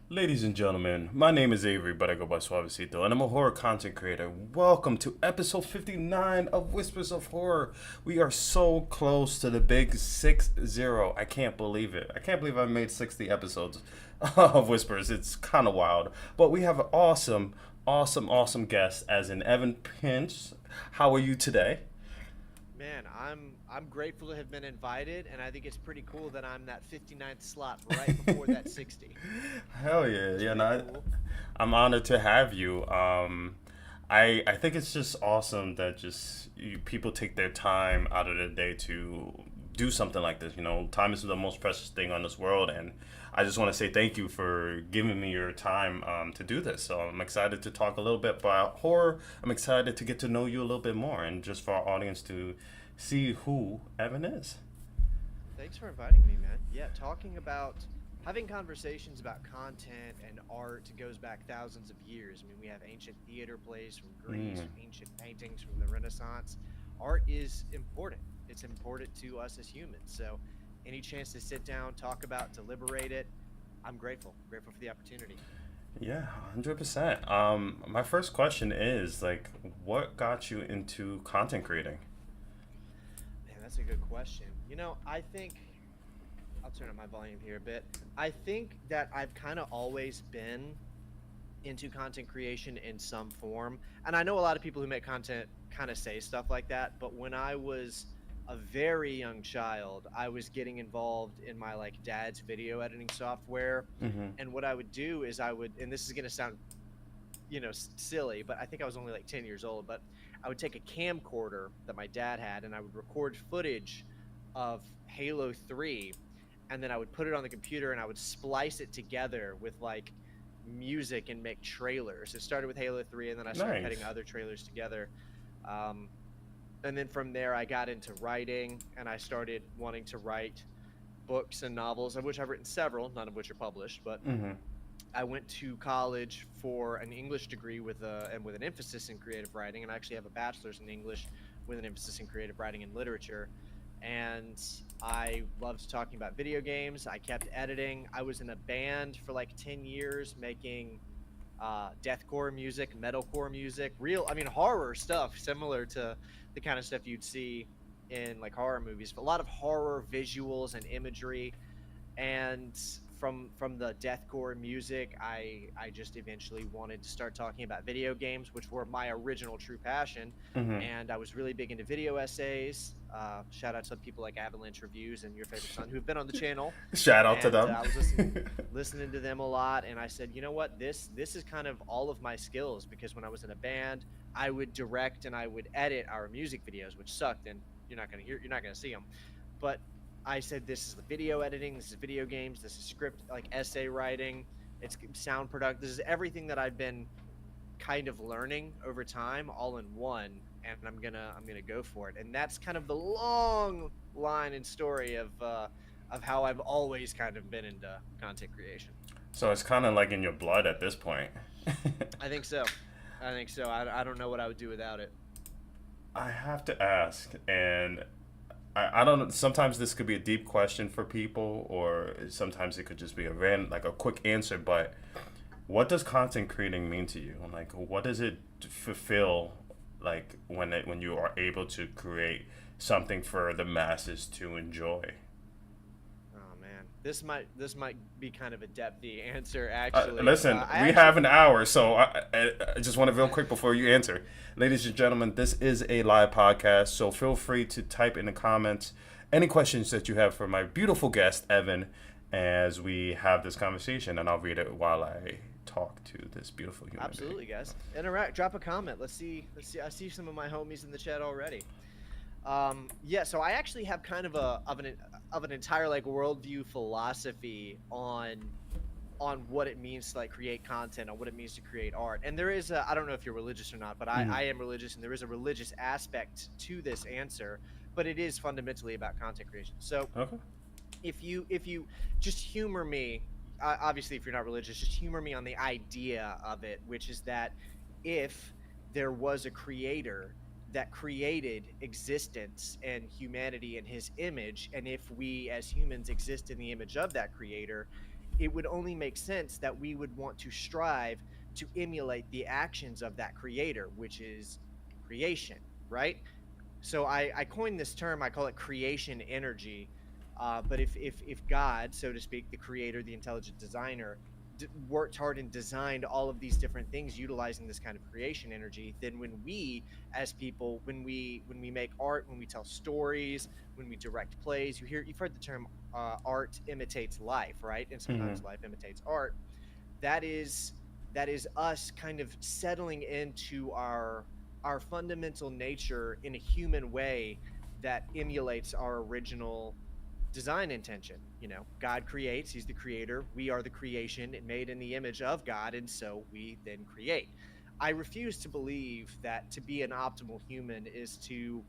Ladies and gentlemen, my name is Avery, but I go by Suavecito, and I'm a horror content creator. Welcome to episode 59 of Whispers of Horror. We are so close to the big 6-0. I can't believe it. I can't believe I made 60 episodes of Whispers. It's kind of wild. But we have an awesome guest, as in Evan Pinch. How are you today? Man, I'm grateful to have been invited, and I think it's pretty cool that I'm that 59th slot right before that 60. Hell yeah, It's yeah, pretty no, cool. I'm honored to have you. I think it's just awesome that people take their time out of their day to do something like this. You know, time is the most precious thing on this world, and I just want to say thank you for giving me your time to do this. So I'm excited to talk a little bit about horror. I'm excited to get to know you a little bit more, and just for our audience to see who Evan is. Thanks for inviting me, man. Yeah, talking about having conversations about content and art goes back thousands of years. I mean, we have ancient theater plays from Greece, Mm. ancient paintings from the Renaissance. Art is important. It's important to us as humans. So, any chance to sit down, talk about, deliberate it, I'm grateful. Grateful for the opportunity. Yeah, 100%. My first question is like, what got you into content creating? Man, that's a good question. I think I'll turn up my volume here a bit. I think that I've kind of always been into content creation in some form. And I know a lot of people who make content kind of say stuff like that, but when I was a very young child, I was getting involved in my like dad's video editing software. Mm-hmm. And what I would do is and this is going to sound silly, but I think I was only like 10 years old. But I would take a camcorder that my dad had and I would record footage of Halo 3, and then I would put it on the computer and I would splice it together with like music and make trailers. It started with Halo 3, and then I started Nice. putting other trailers together. Um, and then from there, I got into writing and I started wanting to write books and novels, of which I've written several, none of which are published, but Mm-hmm. I went to college for an English degree with an emphasis in creative writing, and I actually have a bachelor's in English with an emphasis in creative writing and literature. And I loved talking about video games. I kept editing. I was in a band for like 10 years making deathcore music, metalcore music, I mean, horror stuff, similar to the kind of stuff you'd see in like horror movies, but a lot of horror visuals and imagery. And from the deathcore music, I just eventually wanted to start talking about video games, which were my original true passion. Mm-hmm. And I was really big into video essays. Shout out to people like Avalanche Reviews and Your Favorite Son, who've been on the channel. Shout out to And them. I was listening to them a lot, and I said, you know what, this is kind of all of my skills, because when I was in a band, I would direct and I would edit our music videos, which sucked, and you're not gonna see them. But I said, this is the video editing, this is video games, this is script, like essay writing, it's sound product, this is everything that I've been kind of learning over time all in one, and I'm gonna go for it. And that's kind of the long line and story of how I've always kind of been into content creation. So it's kind of like in your blood at this point. I think so. I don't know what I would do without it. I have to ask, and I don't know. Sometimes this could be a deep question for people, or sometimes it could just be like a quick answer. But what does content creating mean to you? Like, what does it fulfill? Like when you are able to create something for the masses to enjoy. Oh man, this might be kind of a depthy answer actually. Listen, I we actually have an hour, so I just want to real quick before you answer. Ladies and gentlemen, this is a live podcast, so feel free to type in the comments any questions that you have for my beautiful guest, Evan, as we have this conversation, and I'll read it while I talk to this beautiful human being. Absolutely, guys. Interact. Drop a comment. Let's see. Let's see. I see some of my homies in the chat already. Yeah. So I actually have kind of an entire like worldview philosophy on what it means to like create content, on what it means to create art. And there is I don't know if you're religious or not, but Mhm. I am religious, and there is a religious aspect to this answer. But it is fundamentally about content creation. So Okay. if you just humor me, obviously if you're not religious, just humor me on the idea of it, which is that if there was a creator that created existence and humanity in his image, and if we as humans exist in the image of that creator, it would only make sense that we would want to strive to emulate the actions of that creator, which is creation, right? So I coined this term. I call it creation energy. But if God, so to speak, the creator, the intelligent designer, worked hard and designed all of these different things utilizing this kind of creation energy, then when we as people, when we make art, when we tell stories, when we direct plays, you've heard the term art imitates life, right? And Mm-hmm. sometimes life imitates art. That is that is us kind of settling into our fundamental nature in a human way that emulates our original design intention. God creates, he's the creator, we are the creation made in the image of God, and so we then create. I refuse to believe that to be an optimal human is to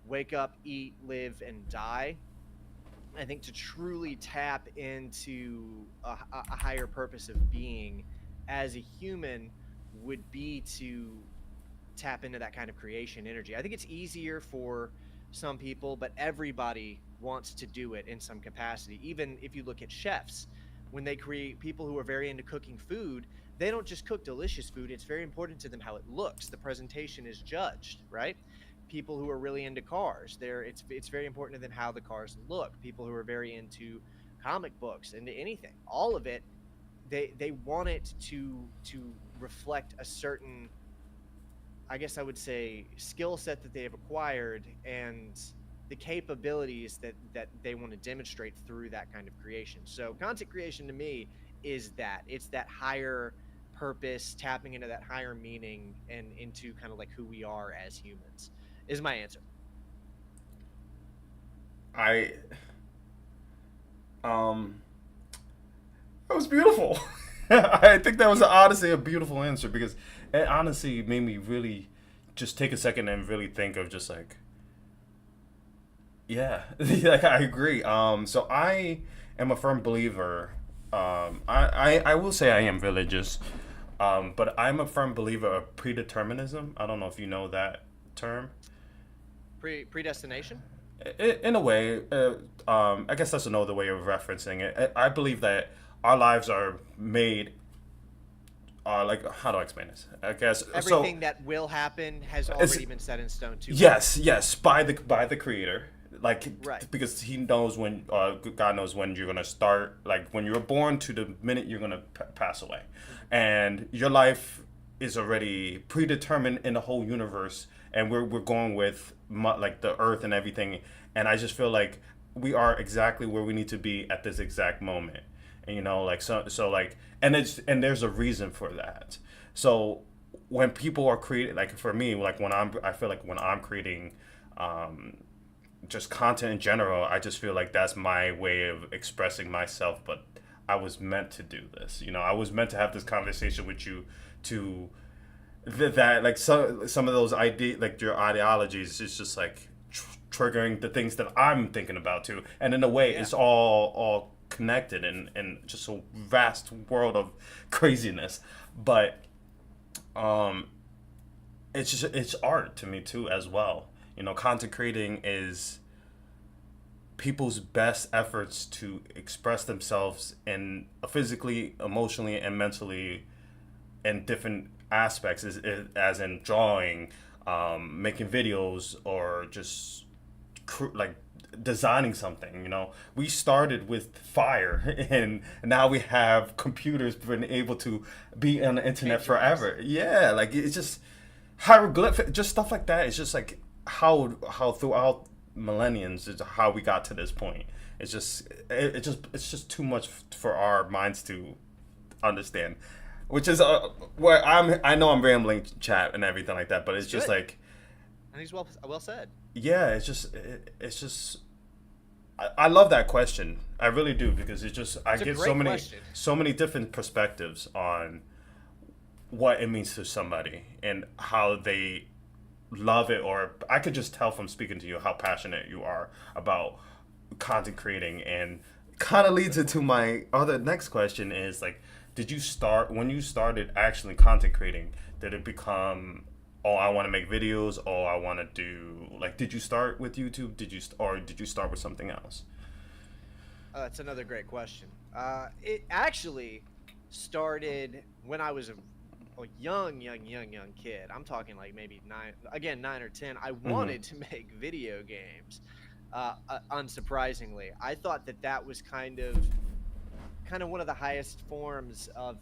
wake up, eat, live, and die. I think to truly tap into a higher purpose of being as a human would be to tap into that kind of creation energy. I think it's easier for some people, but everybody wants to do it in some capacity. Even if you look at chefs, when they create, people who are very into cooking food, they don't just cook delicious food. It's very important to them how it looks. The presentation is judged, right? People who are really into cars, it's very important to them how the cars look. People who are very into comic books, into anything, all of it, they want it to reflect a certain, I guess I would say, skill set that they have acquired, and the capabilities that they want to demonstrate through that kind of creation. So content creation to me is that it's that higher purpose, tapping into that higher meaning and into kind of like who we are as humans is my answer. I um that was beautiful. I think that was honestly a beautiful answer because it honestly made me really just take a second and really think of just like, yeah, like I agree. So I am a firm believer. I will say I am religious, but I'm a firm believer of predeterminism. I don't know if you know that term. Predestination. In a way, I guess that's another way of referencing it. I believe that our lives are made. Like, how do I explain this? I guess so. Everything that will happen has It's already been set in stone to happen. yes, yes, by the creator, like Right. because he knows when, God knows when you're gonna start, like when you're born to the minute you're gonna pass away, Mhm. and your life is already predetermined in the whole universe, and we're going with like the earth and everything, and I just feel like we are exactly where we need to be at this exact moment, and like so like, and there's a reason for that. So when people are creating, like for me, like I feel like when I'm creating um just content in general, I just feel like that's my way of expressing myself. But I was meant to do this, I was meant to have this conversation with you, to that like some of those like your ideologies is just like triggering the things that I'm thinking about too, and in a way Yeah. it's all connected and just a vast world of craziness. But um it's art to me too as well. Content creating is people's best efforts to express themselves in physically, emotionally, and mentally in different aspects, as in drawing, making videos, or just like designing something. We started with fire and now we have computers being able to be on the internet Change your lives. forever. Yeah, like it's just hieroglyphic, just stuff like that. It's just like how throughout millenniums is how we got to this point. It's just too much for our minds to understand, which is where I know I'm rambling, chat and everything like that, but it's It's just good. like, And he's well said. yeah, it's just I love that question. I really do, because it's just I It's a get great question. so many different perspectives on what it means to somebody and how they love it. Or I could just tell from speaking to you how passionate you are about content creating, and kind of leads into my other next question is like, did you start when you started actually content creating, did it become, oh, I want to make videos, oh, I want to do, like, did you start with YouTube, or did you start with something else? That's another great question. It actually started when I was a young kid. I'm talking like maybe 9 or 10. I Mm-hmm. wanted to make video games. Unsurprisingly, I thought that that was kind of one of the highest forms of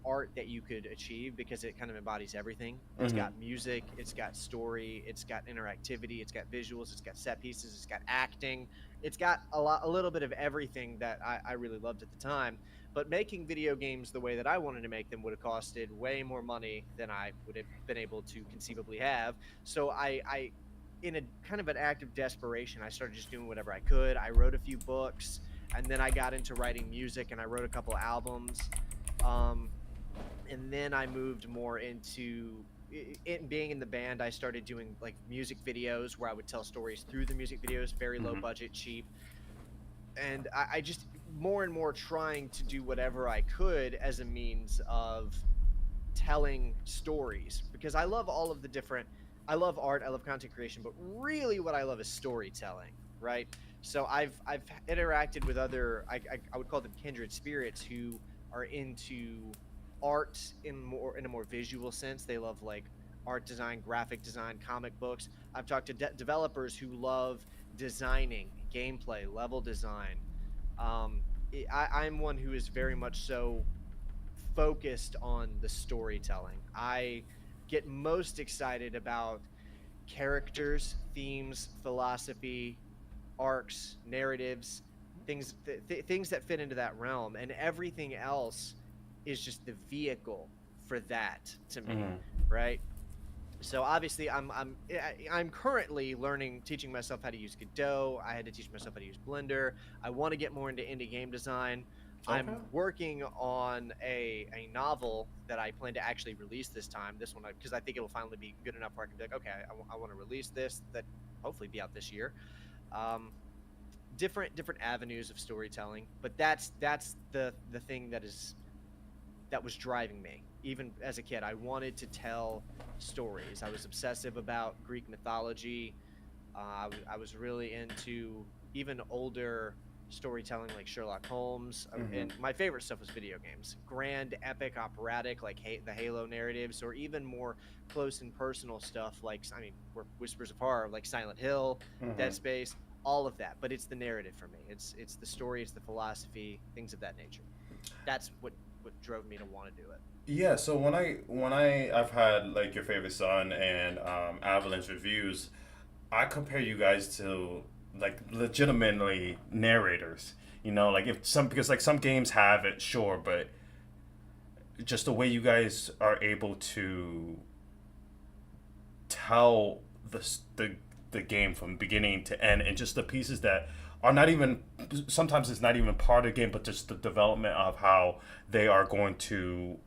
art that you could achieve because it kind of embodies everything. It's Mm-hmm. got music, it's got story, it's got interactivity, it's got visuals, it's got set pieces, it's got acting, it's got a little bit of everything that I really loved at the time. But making video games the way that I wanted to make them would have costed way more money than I would have been able to conceivably have. So I in a kind of an act of desperation, I started just doing whatever I could. I wrote a few books, and then I got into writing music, and I wrote a couple albums. Um, and then I moved more into it being in the band. I started doing like music videos where I would tell stories through the music videos, very low Mm-hmm. budget, cheap. And I just more and more trying to do whatever I could as a means of telling stories because I love all of the different. I love art, I love content creation, but really what I love is storytelling, right? So I've interacted with other I would call them kindred spirits who are into art in a more visual sense. They love like art design, graphic design, comic books. I've talked to developers who love designing, gameplay, level design. I'm one who is very much so focused on the storytelling. I get most excited about characters, themes, philosophy, arcs, narratives, things that fit into that realm, and everything else is just the vehicle for that to me, Mm-hmm. right? So obviously I'm currently learning, teaching myself how to use Godot. I had to teach myself how to use Blender. I want to get more into indie game design. Okay. I'm working on a novel that I plan to actually release this time. This one because I think it'll finally be good enough where I can be like, okay, I want to release this, that hopefully be out this year. Um, different avenues of storytelling, but that's the thing that was driving me. Even as a kid, I wanted to tell stories. I was obsessive about Greek mythology. I was really into even older storytelling like Sherlock Holmes. Mm-hmm. And my favorite stuff was video games. Grand, epic, operatic, like the Halo narratives, or even more close and personal stuff like, I mean, Whispers of Horror, like Silent Hill, Mm-hmm. Dead Space, all of that. But it's the narrative for me. It's the story, it's the philosophy, things of that nature. That's what drove me to want to do it. Yeah, so I've had like your favorite son and Avalanche reviews, I compare you guys to like legitimately narrators. You know, like if some because like some games have it, sure, but just the way you guys are able to tell the game from beginning to end, and just the pieces that are not even sometimes it's not even part of the game, but just the development of how they are going through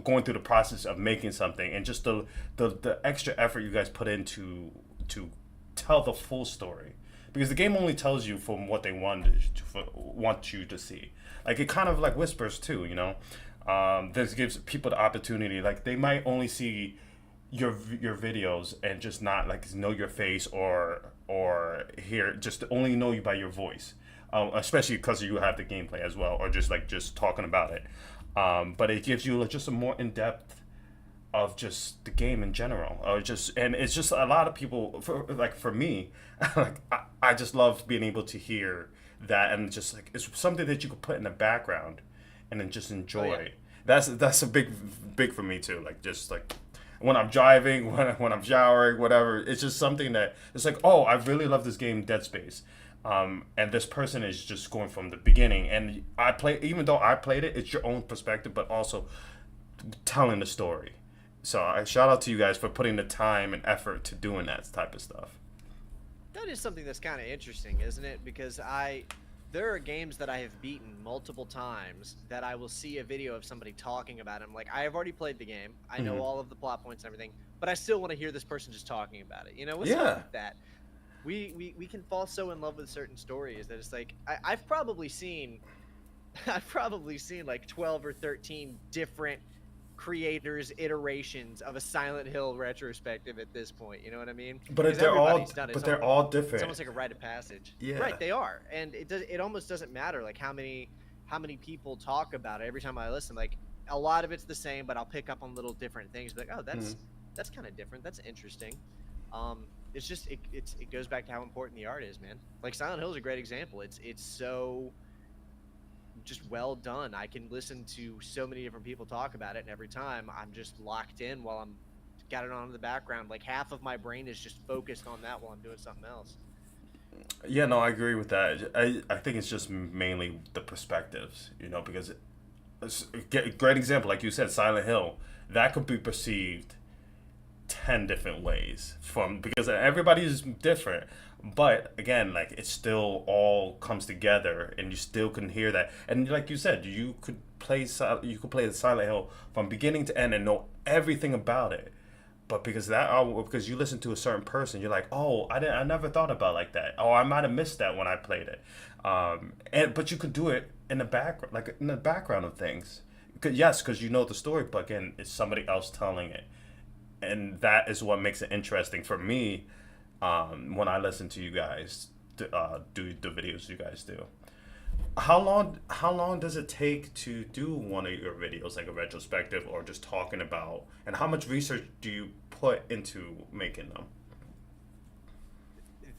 the process of making something, and just the extra effort you guys put into to tell the full story, because the game only tells you from what they want you to see. Like it kind of like whispers too, you know. This gives people the opportunity. Like they might only see your videos and just not like know your face or hear just only know you by your voice, especially because you have the gameplay as well, or just talking about it. But it gives you just a more in depth of just the game in general, or just and it's just a lot of people for me, like I just love being able to hear that, and just like it's something that you could put in the background and then just Oh yeah. enjoy. That's a big for me too. Like just like when I'm driving, when I'm showering, whatever. It's just something that it's like, oh, I really love this game, Dead Space. And this person is just going from the beginning, and I play. Even though I played it, it's your own perspective, but also telling the story. So I shout out to you guys for putting the time and effort to doing that type of stuff. That is something that's kind of interesting, isn't it? Because there are games that I have beaten multiple times that I will see a video of somebody talking about it. I'm like, I have already played the game. I know Hmm. all of the plot points and everything, but I still want to hear this person just talking about it. You know, what's up Yeah. with that? We can fall so in love with certain stories that it's like I've probably seen I've probably seen like 12 or 13 different creators' iterations of a Silent Hill retrospective at this point. You know what I mean? But Because they're all, everybody's done it. but they're all It's different. almost like a rite of passage. Yeah. Right, they are, and it almost doesn't matter like how many people talk about it every time I listen. Like a lot of it's the same, but I'll pick up on little different things. Like, oh, Mm. that's kind of different. That's interesting. It's just it goes back to how important the art is, man. Like Silent Hill is a great example. It's so just well done. I can listen to so many different people talk about it, and every time I'm just locked in while I'm got it on in the background. Like half of my brain is just focused on that while I'm doing something else. Yeah, no, I agree with that. I think it's just mainly the perspectives, because it's a great example, like you said, Silent Hill, that could be perceived 10 different ways from because everybody's different, but again, like it still all comes together and you still can hear that. And like you said, you could play the Silent Hill from beginning to end and know everything about it. But because you listen to a certain person, you're like, oh, I never thought about it like that. Oh, I might have missed that when I played it. But you could do it in the background, like in the background of things. Yes, because you know the story, but again, it's somebody else telling it, and that is what makes it interesting for me. When I listen to you guys do the videos you guys do. How long does it take to do one of your videos, like a retrospective or just talking about, and how much research do you put into making them?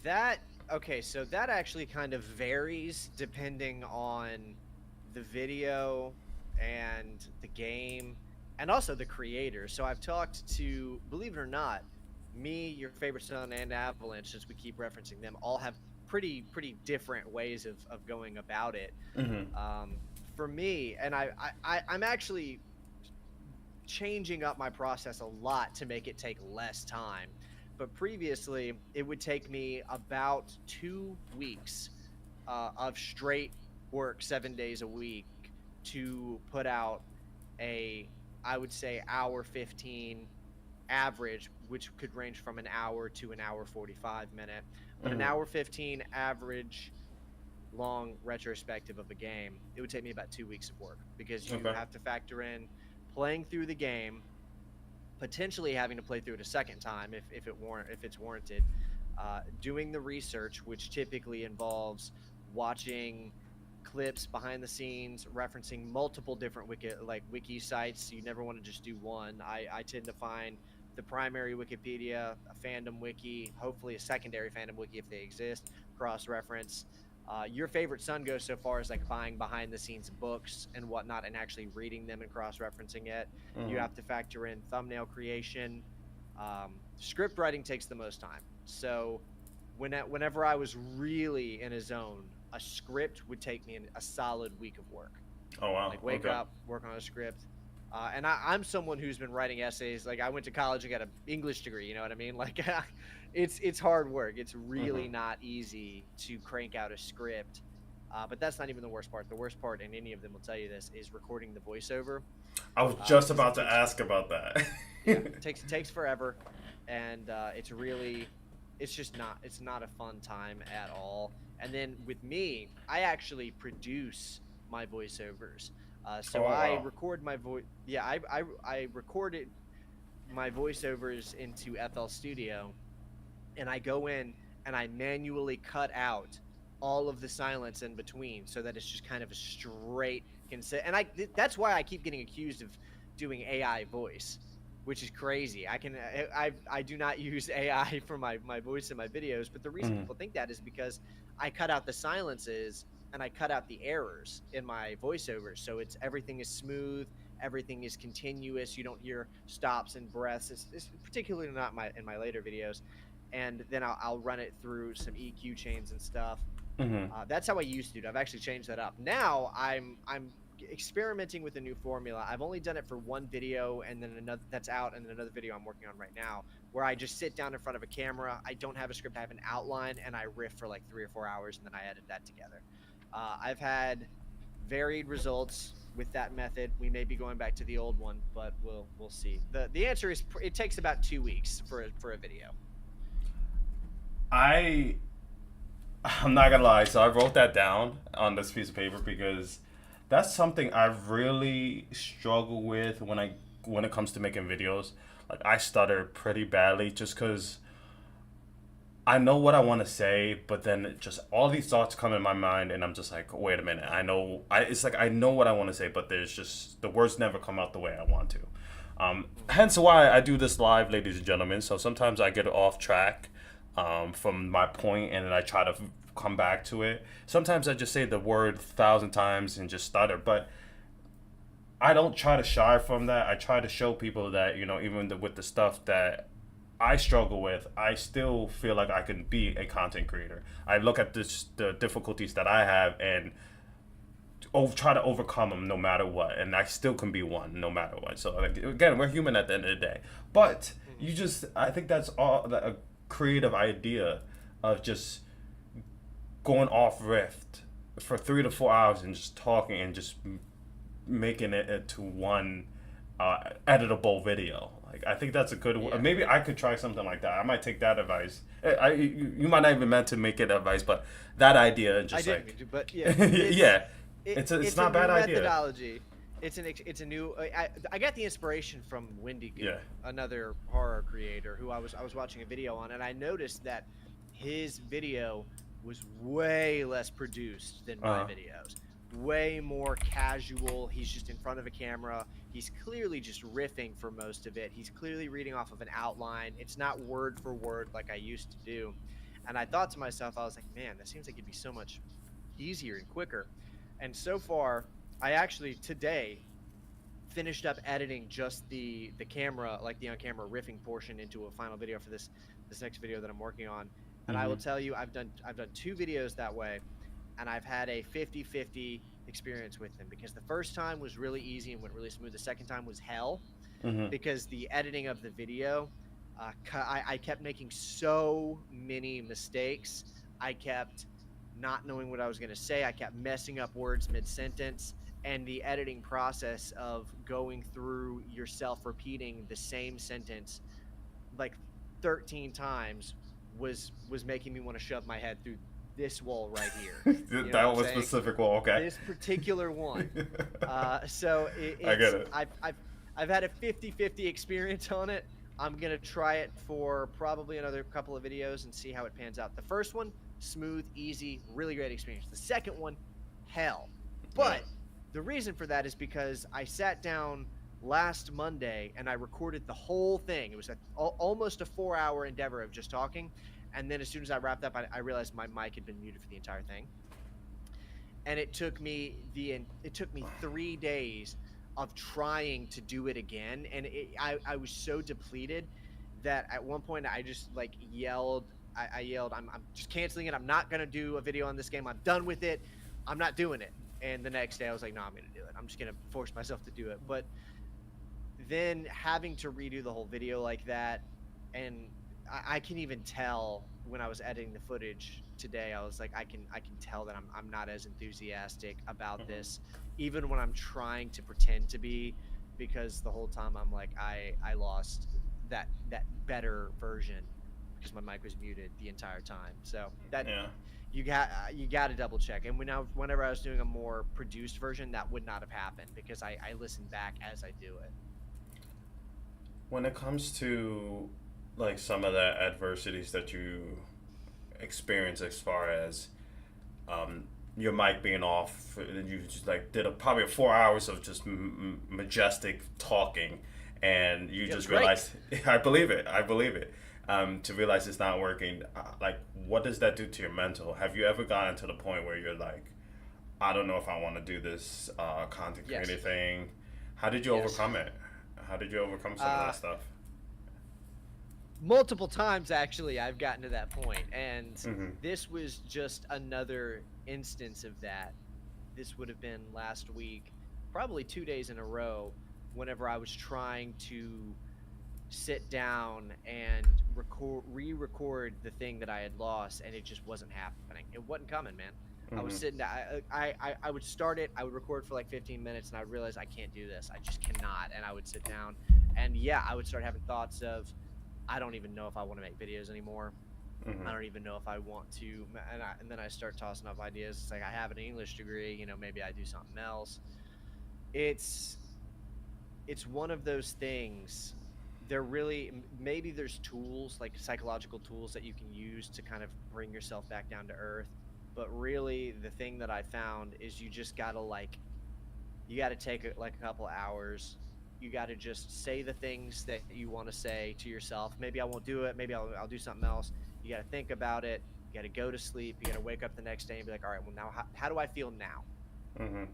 That okay, so that actually kind of varies depending on the video and the game and also the creator. So I've talked to, believe it or not, me, your favorite son, and Avalanche, since we keep referencing them, all have pretty different ways of going about it. Mm-hmm. Um, for me, and I'm actually changing up my process a lot to make it take less time. But previously, it would take me about 2 weeks of straight work, 7 days a week, to put out a, I would say, hour 15 average, which could range from an hour to an hour 45 minute, but an Mm-hmm. hour 15 average long retrospective of a game, it would take me about 2 weeks of work because you Okay. have to factor in playing through the game, potentially having to play through it a second time if it's warranted, doing the research, which typically involves watching clips behind the scenes, referencing multiple different wiki sites. You never want to just do one. I tend to find the primary Wikipedia, a fandom wiki, hopefully a secondary fandom wiki if they exist, cross reference. Your favorite son goes so far as like buying behind the scenes books and whatnot and actually reading them and cross referencing it. You Mm-hmm. have to factor in thumbnail creation. Script writing takes the most time. So whenever I was really in a zone, a script would take me a solid week of work. Oh wow. Like wake Okay. up, work on a script. And I'm someone who's been writing essays. Like I went to college and got an English degree. You know what I mean? Like it's hard work. It's really Mm-hmm. not easy to crank out a script. But that's not even the worst part. The worst part, and any of them will tell you this, is recording the voiceover. I was just Because it about to takes, ask about that. yeah, it takes forever, and it's not a fun time at all. And then with me, I actually produce my voiceovers. Oh So I wow. record my voice. Yeah, I recorded my voiceovers into FL Studio, and I go in and I manually cut out all of the silence in between so that it's just kind of a straight consent. And that's why I keep getting accused of doing AI voice, which is crazy. I do not use AI for my voice in my videos, but the reason Mm-hmm. people think that is because I cut out the silences and I cut out the errors in my voiceovers. So everything is smooth, everything is continuous. You don't hear stops and breaths. It's particularly not in my later videos. And then I'll run it through some EQ chains and stuff. Mm-hmm. That's how I used to do it. I've actually changed that up. Now I'm experimenting with a new formula. I've only done it for one video and then another that's out, and then another video I'm working on right now where I just sit down in front of a camera. I don't have a script, I have an outline, and I riff for like 3 or 4 hours, and then I edit that together. I've had varied results with that method. We may be going back to the old one, but we'll see. The answer is it takes about 2 weeks for a video. I I'm not gonna lie. So I wrote that down on this piece of paper because that's something I really struggle with when I when it comes to making videos, like I stutter pretty badly just because I know what I want to say, but then just all these thoughts come in my mind, and I'm just like, wait a minute. It's like I know what I want to say, but there's just the words never come out the way I want to. Hence why I do this live, ladies and gentlemen. So sometimes I get off track from my point, and then I try to come back to it. Sometimes I just say the word 1,000 times and just stutter, but I don't try to shy from that. I try to show people that, even with the stuff that I struggle with, I still feel like I can be a content creator. I look at the difficulties that I have and try to overcome them no matter what, and I still can be one no matter what. So like, again, we're human at the end of the day. But I think that's all a creative idea of just going off rift for 3 to 4 hours and just talking and just making it into one editable video. Like I think that's a good. Yeah. Maybe I could try something like that. I might take that advice. You might not even meant to make it advice, but that idea just I like didn't, but yeah, yeah, it's not a bad idea. Methodology. It's a new. I got the inspiration from Wendigo, Yeah. another horror creator who I was watching a video on, and I noticed that his video was way less produced than my videos. Way more casual. He's just in front of a camera. He's clearly just riffing for most of it. He's clearly reading off of an outline. It's not word for word like I used to do. And I thought to myself, I was like, man, that seems like it'd be so much easier and quicker. And so far, I actually today finished up editing just the camera, like the on-camera riffing portion, into a final video for this next video that I'm working on. And I will tell you, I've done 2 videos that way, and I've had a 50-50 experience with them, because the first time was really easy and went really smooth. The second time was hell, because the editing of the video, I kept making so many mistakes. I kept not knowing what I was going to say. I kept messing up words mid-sentence, and the editing process of going through yourself repeating the same sentence like 13 times was making me want to shove my head through this wall right here. That was specific wall, okay. This particular one. So I get it. I've had a 50-50 experience on it. I'm gonna try it for probably another couple of videos and see how it pans out. The first one, smooth, easy, really great experience. The second one, hell. But the reason for that is because I sat down last Monday and I recorded the whole thing. It was almost a 4-hour endeavor of just talking. And then as soon as I wrapped up, I realized my mic had been muted for the entire thing. And it took me 3 days of trying to do it again. And I was so depleted that at one point I just like yelled, I yelled, I'm just canceling it. I'm not going to do a video on this game. I'm done with it. I'm not doing it. And the next day I was like, no, I'm going to do it. I'm just going to force myself to do it. But then having to redo the whole video like that, and I can even tell when I was editing the footage today, I was like, I can tell that I'm not as enthusiastic about this, even when I'm trying to pretend to be, because the whole time I'm like, I lost that better version because my mic was muted the entire time. So that you got to double check. And whenever I was doing a more produced version, that would not have happened because I listen back as I do it. When it comes to like some of the adversities that you experience as far as your mic being off, you just like did probably 4 hours of just majestic talking, and you just realized, I believe it, to realize it's not working. Like, what does that do to your mental? Have you ever gotten to the point where you're like, I don't know if I want to do this content creator thing? How did you overcome it? How did you overcome some of that stuff? Multiple times, actually, I've gotten to that point, and this was just another instance of that. This would have been last week, probably 2 days in a row, whenever I was trying to sit down and re-record the thing that I had lost, and it just wasn't happening. It wasn't coming, man. I was sitting down, I would start it, I would record for like 15 minutes, and I would realize I can't do this. I just cannot. And I would sit down, and I would start having thoughts of, I don't even know if I want to make videos anymore. I don't even know if I want to. And then I start tossing up ideas. It's like, I have an English degree, maybe I do something else. It's it's one of those things. There really, maybe there's tools like psychological tools that you can use to kind of bring yourself back down to earth, but really the thing that I found is you just gotta like, you gotta take like a couple hours. You gotta just say the things that you want to say to yourself. Maybe I won't do it, maybe I'll do something else. You gotta think about it. You gotta go to sleep. You gotta wake up the next day and be like, all right, well now how do I feel now? Mm-hmm.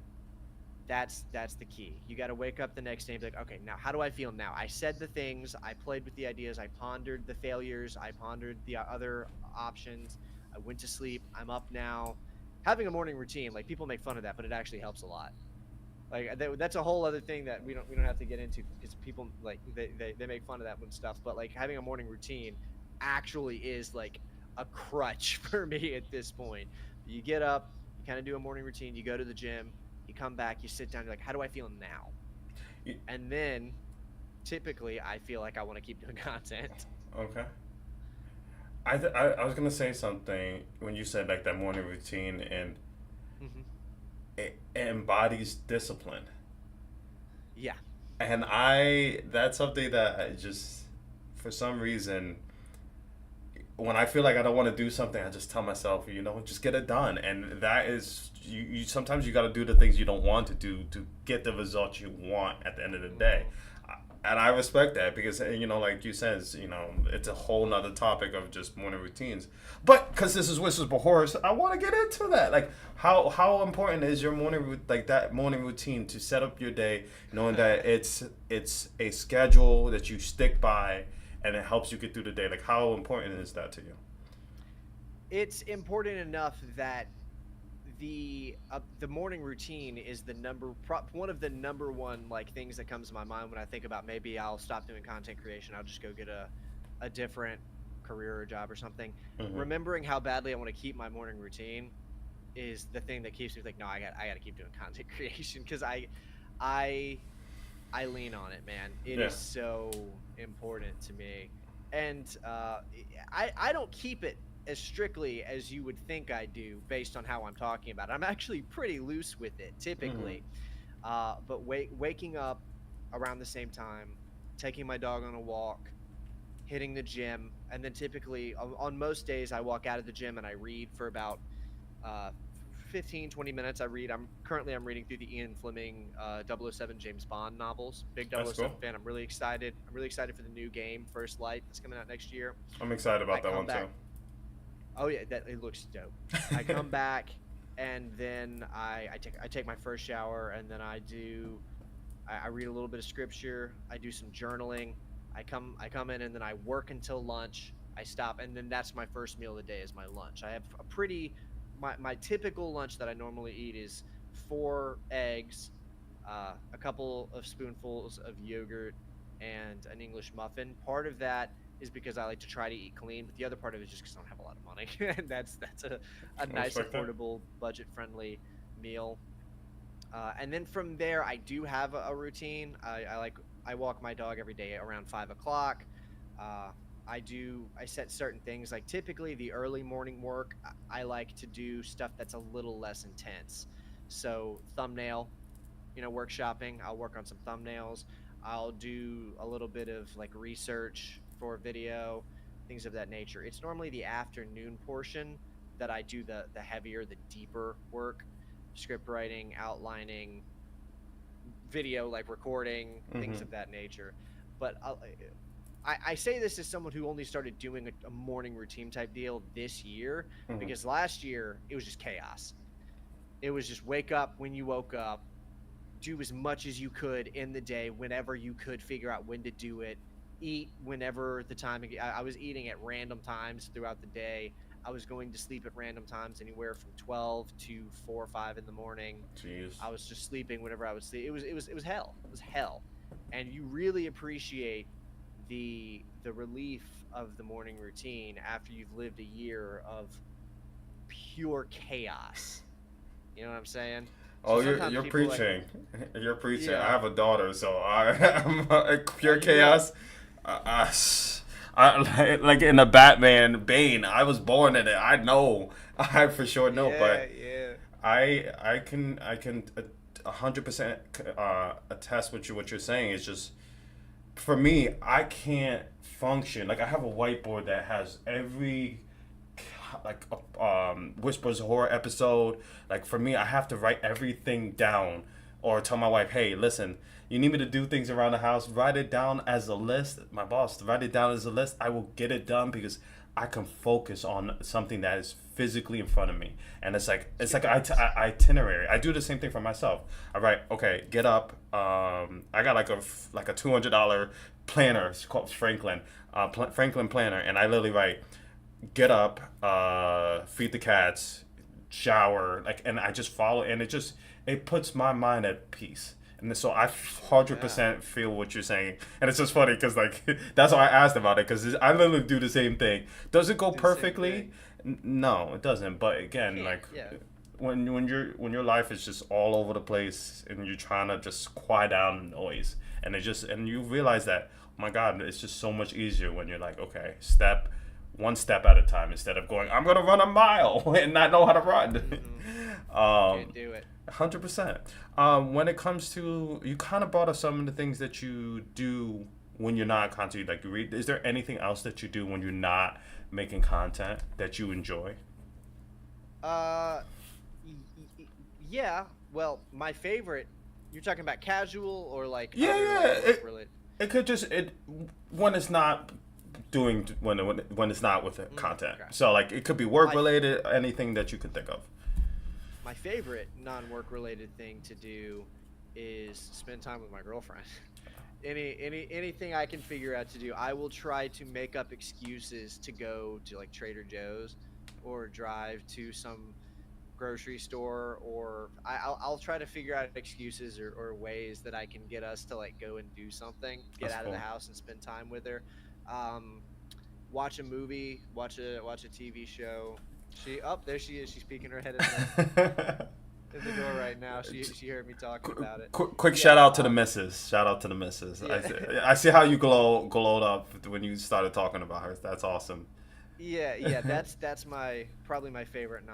That's the key. You got to wake up the next day and be like, okay, now how do I feel now? I said the things, I played with the ideas, I pondered the failures, I pondered the other options. I went to sleep. I'm up now. Having a morning routine, like people make fun of that, but it actually helps a lot. Like that's a whole other thing that we don't have to get into because people like they make fun of that and stuff. But like having a morning routine actually is like a crutch for me at this point. You get up, you kind of do a morning routine, you go to the gym, you come back, you sit down, you're like, how do I feel now? And then typically I feel like I want to keep doing content. Okay. I was gonna say something when you said like that morning routine, and Hmm. it embodies discipline. Yeah. And that's something that I just, for some reason, when I feel like I don't want to do something, I just tell myself, just get it done. And that is, you sometimes you got to do the things you don't want to do to get the results you want at the end of the day. And I respect that because, like you said, it's a whole nother topic of just morning routines. But because this is Wishes for Horse, I want to get into that. Like, how important is your that morning routine to set up your day, knowing that it's a schedule that you stick by, and it helps you get through the day. Like, how important is that to you? It's important enough that the morning routine is one of the number one like things that comes to my mind when I think about maybe I'll stop doing content creation. I'll just go get a different career or job or something. Mm-hmm. Remembering how badly I want to keep my morning routine is the thing that keeps me like, no, I got to keep doing content creation because I lean on it, man. It Yeah. is so important to me, and I don't keep it as strictly as you would think I do based on how I'm talking about it. I'm actually pretty loose with it typically, but waking up around the same time, taking my dog on a walk, hitting the gym, and then typically on most days I walk out of the gym and I read for about uh, 15-20 minutes. I'm reading through the Ian Fleming 007 James Bond novels. Big That's 007 cool. fan. I'm really excited for the new game First Light that's coming out next year. I'm excited I about that come one back. too. Oh yeah, that it looks dope. I come back and then I take my first shower, and then I read a little bit of scripture, I do some journaling, I come in and then I work until lunch. I stop, and then that's my first meal of the day is my lunch. I have a pretty my typical lunch that I normally eat is 4 eggs, a couple of spoonfuls of yogurt, and an English muffin. Part of that is because I like to try to eat clean, but the other part of it is just because I don't have a lot of money, and that's a I nice, respect that. affordable, budget-friendly meal. And then from there, I do have a routine. I walk my dog every day around 5 o'clock. Uh, I set certain things like typically the early morning work. I like to do stuff that's a little less intense. So thumbnail, workshopping. I'll work on some thumbnails. I'll do a little bit of like research for video, things of that nature. It's normally the afternoon portion that I do the heavier, the deeper work, script writing, outlining, video like recording, things Mm-hmm. of that nature. But I say this as someone who only started doing a morning routine type deal this year Mm-hmm. because last year it was just chaos. It was just wake up when you woke up, do as much as you could in the day, whenever you could figure out when to do it, eat whenever the time. I was eating at random times throughout the day. I was going to sleep at random times, anywhere from 12 to 4 or 5 in the morning. Jeez. I was just sleeping whenever I would sleep. It was hell. It was hell. And you really appreciate the relief of the morning routine after you've lived a year of pure chaos. You know what I'm saying? So Oh, you're sometimes you're people like, preaching. You're preaching. I yeah, have a daughter, so I'm pure you got, chaos. I, like in the Batman Bane. I was born in it. I know. I for sure know. yeah, But yeah. I can 100% attest with what you're saying. It's just for me, I can't function. Like I have a whiteboard that has every like Whispers horror episode. Like for me, I have to write everything down, or tell my wife, "Hey, listen, you need me to do things around the house. Write it down as a list." My boss, write it down as a list. I will get it done because I can focus on something that is physically in front of me, and it's like itinerary. I do the same thing for myself. I write, okay, get up. I got like a $200 planner. It's called Franklin, Franklin planner, and I literally write, get up, feed the cats, shower, like, and I just follow, and it puts my mind at peace. And so I 100% feel what you're saying, and it's just funny because like that's why I asked about it because I literally do the same thing. Does it go perfectly? No, it doesn't. But again, like when your life is just all over the place and you're trying to just quiet down the noise, and you realize that, oh my God, it's just so much easier when you're like, okay, one step at a time instead of going, I'm gonna run a mile and not know how to run. Can't do it. 100%. When it comes to, you kind of brought up some of the things that you do when you're not content, like you read. Is there anything else that you do when you're not making content that you enjoy? Yeah. Well, my favorite. You're talking about casual or like Yeah. related? It could just when it's not doing when it's not with content. Okay. So like it could be work related, anything that you could think of. My favorite non-work related thing to do is spend time with my girlfriend. Anything I can figure out to do, I will try to make up excuses to go to like Trader Joe's or drive to some grocery store, or I'll try to figure out excuses or ways that I can get us to like go and do something, get out of the house and spend time with her. Watch a movie, watch a TV show. There she is. She's peeking her head in the door right now. She heard me talking about it. Quick shout out to the missus. Shout out to the missus. Yeah. I see how you glowed up when you started talking about her. That's awesome. Yeah. That's probably my favorite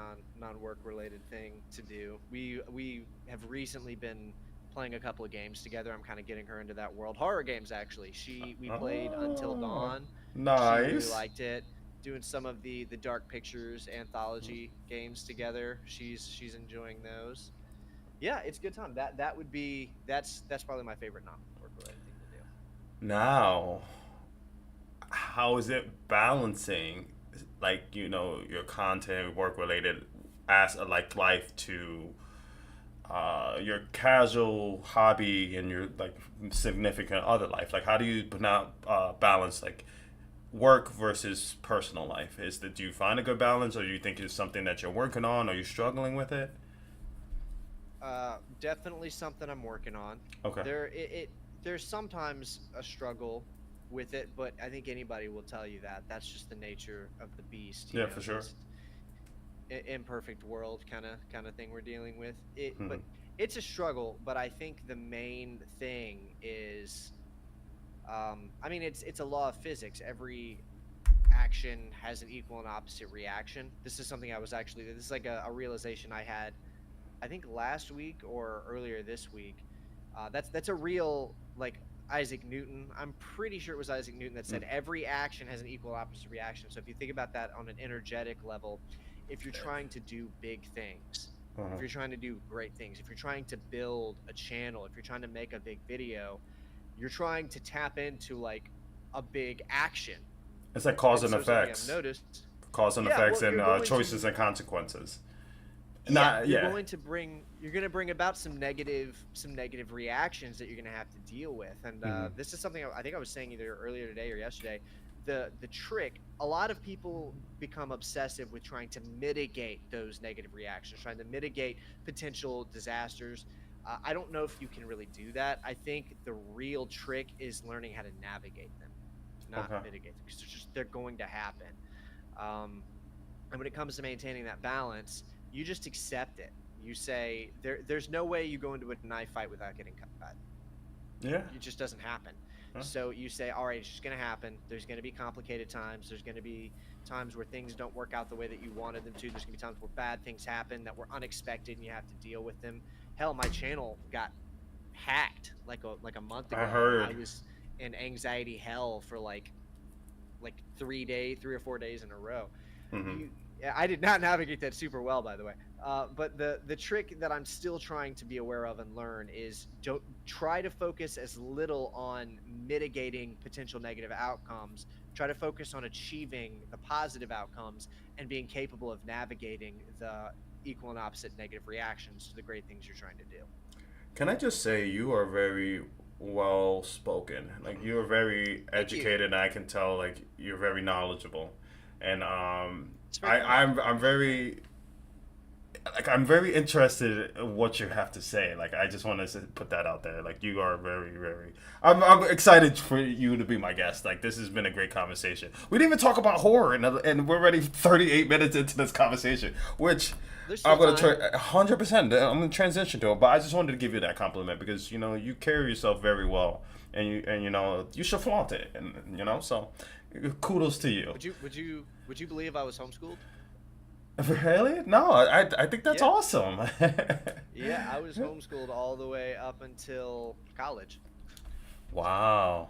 non-work related thing to do. We have recently been playing a couple of games together. I'm kind of getting her into that world. Horror games, actually. We played Until Dawn. Nice. She really liked it. Doing some of the Dark Pictures anthology games together. She's enjoying those. Yeah, it's a good time. That's probably my favorite non-work related thing to do. Now, how is it balancing, like, your content, work related, as like life to your casual hobby and your like significant other life? Like, how do you now balance like work versus personal life? Do you find a good balance, or do you think it's something that you're working on, or you're struggling with it? Definitely something I'm working on. Okay. There's sometimes a struggle with it, but I think anybody will tell you that that's just the nature of the beast. Yeah, for sure. Imperfect world kind of thing we're dealing with. But it's a struggle. But I think the main thing is, it's a law of physics. Every action has an equal and opposite reaction. This is something this is like a realization I had, I think last week or earlier this week. That's a real, like, Isaac Newton. I'm pretty sure it was Isaac Newton that said every action has an equal opposite reaction. So if you think about that on an energetic level, if you're trying to do big things, if you're trying to do great things, if you're trying to build a channel, if you're trying to make a big video, you're trying to tap into like a big action. It's like cause and effects. I've noticed. Cause and effects, and choices and consequences. You're going to bring about some negative reactions that you're going to have to deal with. And this is something I think I was saying either earlier today or yesterday. The trick, a lot of people become obsessive with trying to mitigate those negative reactions, trying to mitigate potential disasters. I don't know if you can really do that. I think the real trick is learning how to navigate them, not mitigate them, because they're going to happen. And when it comes to maintaining that balance, you just accept it. You say there's no way you go into a knife fight without getting cut. Yeah. It just doesn't happen. So you say, all right, it's just going to happen. There's going to be complicated times. There's going to be times where things don't work out the way that you wanted them to. There's going to be times where bad things happen that were unexpected and you have to deal with them. Hell, my channel got hacked like a month I ago, and I heard. was in anxiety hell for like 3 or 4 days in a row. Hmm. You, I did not navigate that super well, by the way. But the trick that I'm still trying to be aware of and learn is don't try to focus as little on mitigating potential negative outcomes. Try to focus on achieving the positive outcomes and being capable of navigating the equal and opposite negative reactions to the great things you're trying to do. Can I just say you are very well spoken. Like you are very Thank you. educated, and I can tell like you're very knowledgeable. And It's very kind. I'm very like I'm very interested in what you have to say. Like I just want to put that out there. Like you are very. I'm excited for you to be my guest. Like this has been a great conversation. We didn't even talk about horror, and we're already 38 minutes into this conversation, which There's I'm still gonna time. 100%. I'm gonna transition to it, but I just wanted to give you that compliment because you carry yourself very well, and you should flaunt it, and so kudos to you. Would you believe I was homeschooled? Really? No, I think that's Yeah. awesome. Yeah, I was homeschooled all the way up until college. Wow.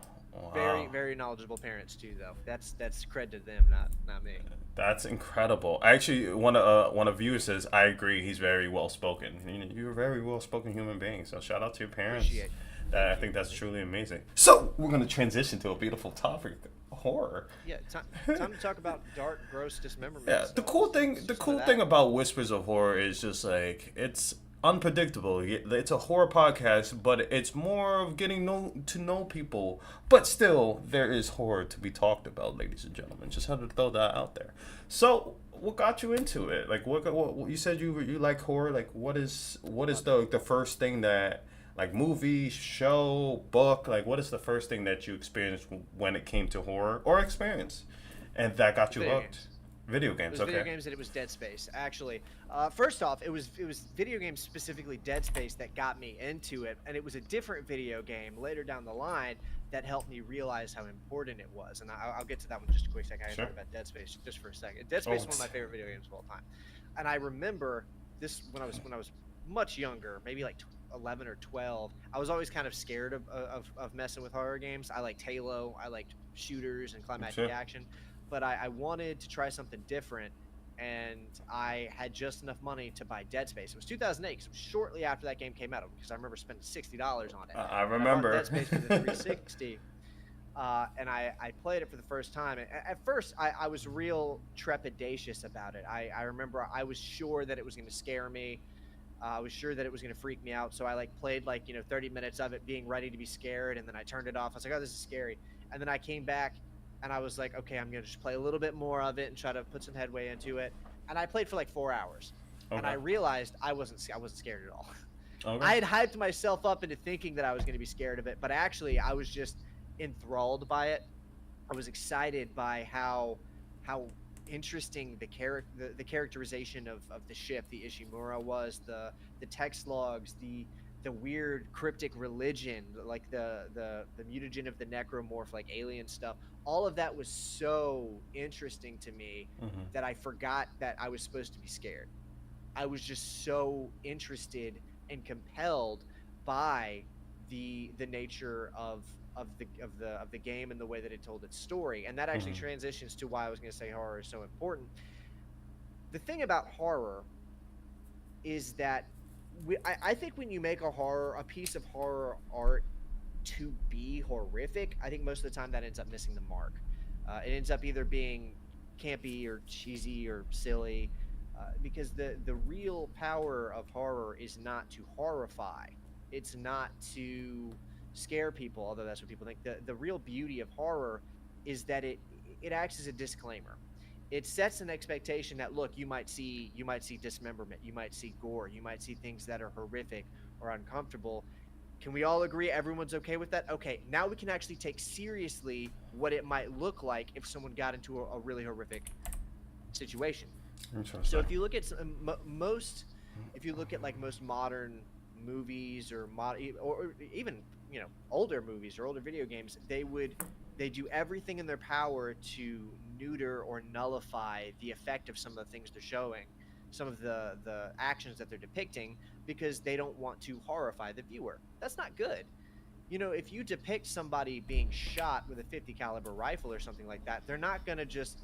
Very, Wow. very knowledgeable parents too, though. That's credit to them, not me. That's incredible. Actually, one of viewers says, I agree, he's very well spoken. You're a very well spoken human being. So shout out to your parents. Appreciate. I Thank you. think that's Thank you. truly amazing. So we're gonna transition to a beautiful topic, horror. Yeah, time to talk about dark, gross Yeah, dismemberment. So the let's do cool thing that. about Whispers of Horror is just like it's unpredictable. It's a horror podcast, but it's more of getting to know people. But still, there is horror to be talked about, ladies and gentlemen. Just had to throw that out there. So, what got you into it? Like, what you said you like horror? Like, what is Love it. the first thing that like movie, show, book? Like, what is the first thing that you experienced when it came to horror or experience, and that got you Video hooked? games. Video It games, was video okay. games and it was Dead Space. Actually, first off, it was video games, specifically Dead Space, that got me into it, and it was a different video game later down the line that helped me realize how important it was. And I'll get to that one in just a quick second. I can Sure. talk about Dead Space just for a second. Dead Oh, Space is one of my favorite video games of all time, and I remember this when I was much younger, maybe like 11 or 12. I was always kind of scared of messing with horror games. I liked Halo, I liked shooters and climactic sure. action, but I wanted to try something different, and I had just enough money to buy Dead Space. It was 2008, because it was shortly after that game came out, because I remember spending $60 on it, I and I bought remember. Dead Space for the 360. And I played it for the first time. And at first, I was real trepidatious about it. I remember I was sure that it was going to scare me. I was sure that it was going to freak me out. So I played 30 minutes of it being ready to be scared, and then I turned it off. I was like, oh, this is scary. And then I came back and I was like, okay, I'm going to just play a little bit more of it and try to put some headway into it. And I played for like 4 hours, and I Okay. realized I wasn't scared at all. Okay. I had hyped myself up into thinking that I was going to be scared of it, but actually I was just enthralled by it. I was excited by how interesting the characterization of the ship, the Ishimura, was, the text logs, the weird cryptic religion, like the mutagen of the necromorph, like alien stuff. All of that was so interesting to me Hmm. that I forgot that I was supposed to be scared. I was just so interested and compelled by the nature of the game and the way that it told its story. And that actually Hmm. transitions to why I was going to say horror is so important. The thing about horror is that I think when you make a piece of horror art to be horrific, I think most of the time that ends up missing the mark. It ends up either being campy or cheesy or silly, because the real power of horror is not to horrify. It's not to scare people, although that's what people think. The real beauty of horror is that it acts as a disclaimer. It sets an expectation that, look, you might see dismemberment, you might see gore, you might see things that are horrific or uncomfortable. Can we all agree everyone's okay with that? Okay, now we can actually take seriously what it might look like if someone got into a really horrific situation. So Interesting. if you look at most, if you look at like most modern movies, or even older movies or older video games, they do everything in their power to neuter or nullify the effect of some of the things they're showing, some of the actions that they're depicting, because they don't want to horrify the viewer. That's not good. You know, if you depict somebody being shot with a 50 caliber rifle or something like that, they're not going to just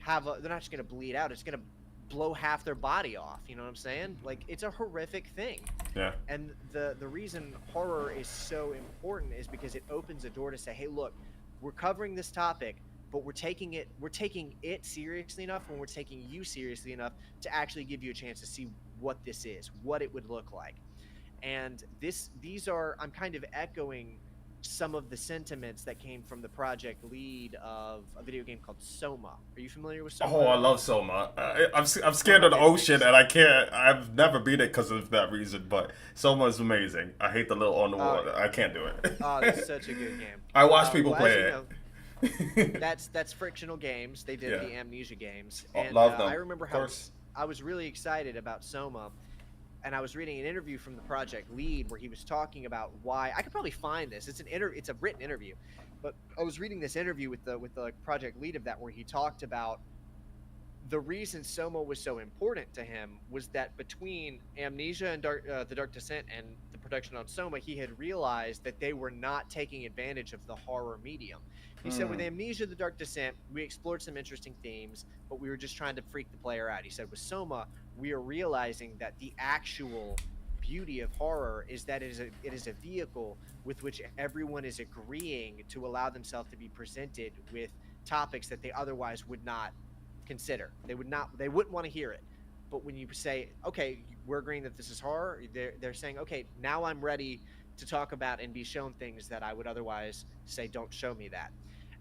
they're not just going to bleed out. It's going to blow half their body off. You know what I'm saying? Like, it's a horrific thing. Yeah. And the reason horror is so important is because it opens a door to say, hey, look, we're covering this topic, but we're taking it seriously enough, and we're taking you seriously enough to actually give you a chance to see what this is, what it would look like. And I'm kind of echoing some of the sentiments that came from the project lead of a video game called Soma. Are you familiar with Soma? Oh, I love Soma. I'm scared of the ocean, and I've never beat it because of that reason. But Soma is amazing. I hate the little underwater. I can't do it. Oh, that's such a good game. I watch people play it. That's Frictional Games. They did the Amnesia games, and love them. I remember how I was really excited about Soma. And I was reading an interview from the project lead where he was talking about why. I could probably find this. It's a written interview, but I was reading this interview with the project lead of that, where he talked about the reason Soma was so important to him was that between Amnesia and The Dark Descent and the production on Soma, he had realized that they were not taking advantage of the horror medium. He said with Amnesia, The Dark Descent, we explored some interesting themes, but we were just trying to freak the player out. He said with Soma, we are realizing that the actual beauty of horror is that it is a vehicle with which everyone is agreeing to allow themselves to be presented with topics that they otherwise would not consider. They wouldn't want to hear it. But when you say, okay, we're agreeing that this is horror, they're saying, okay, now I'm ready to talk about and be shown things that I would otherwise say, don't show me that.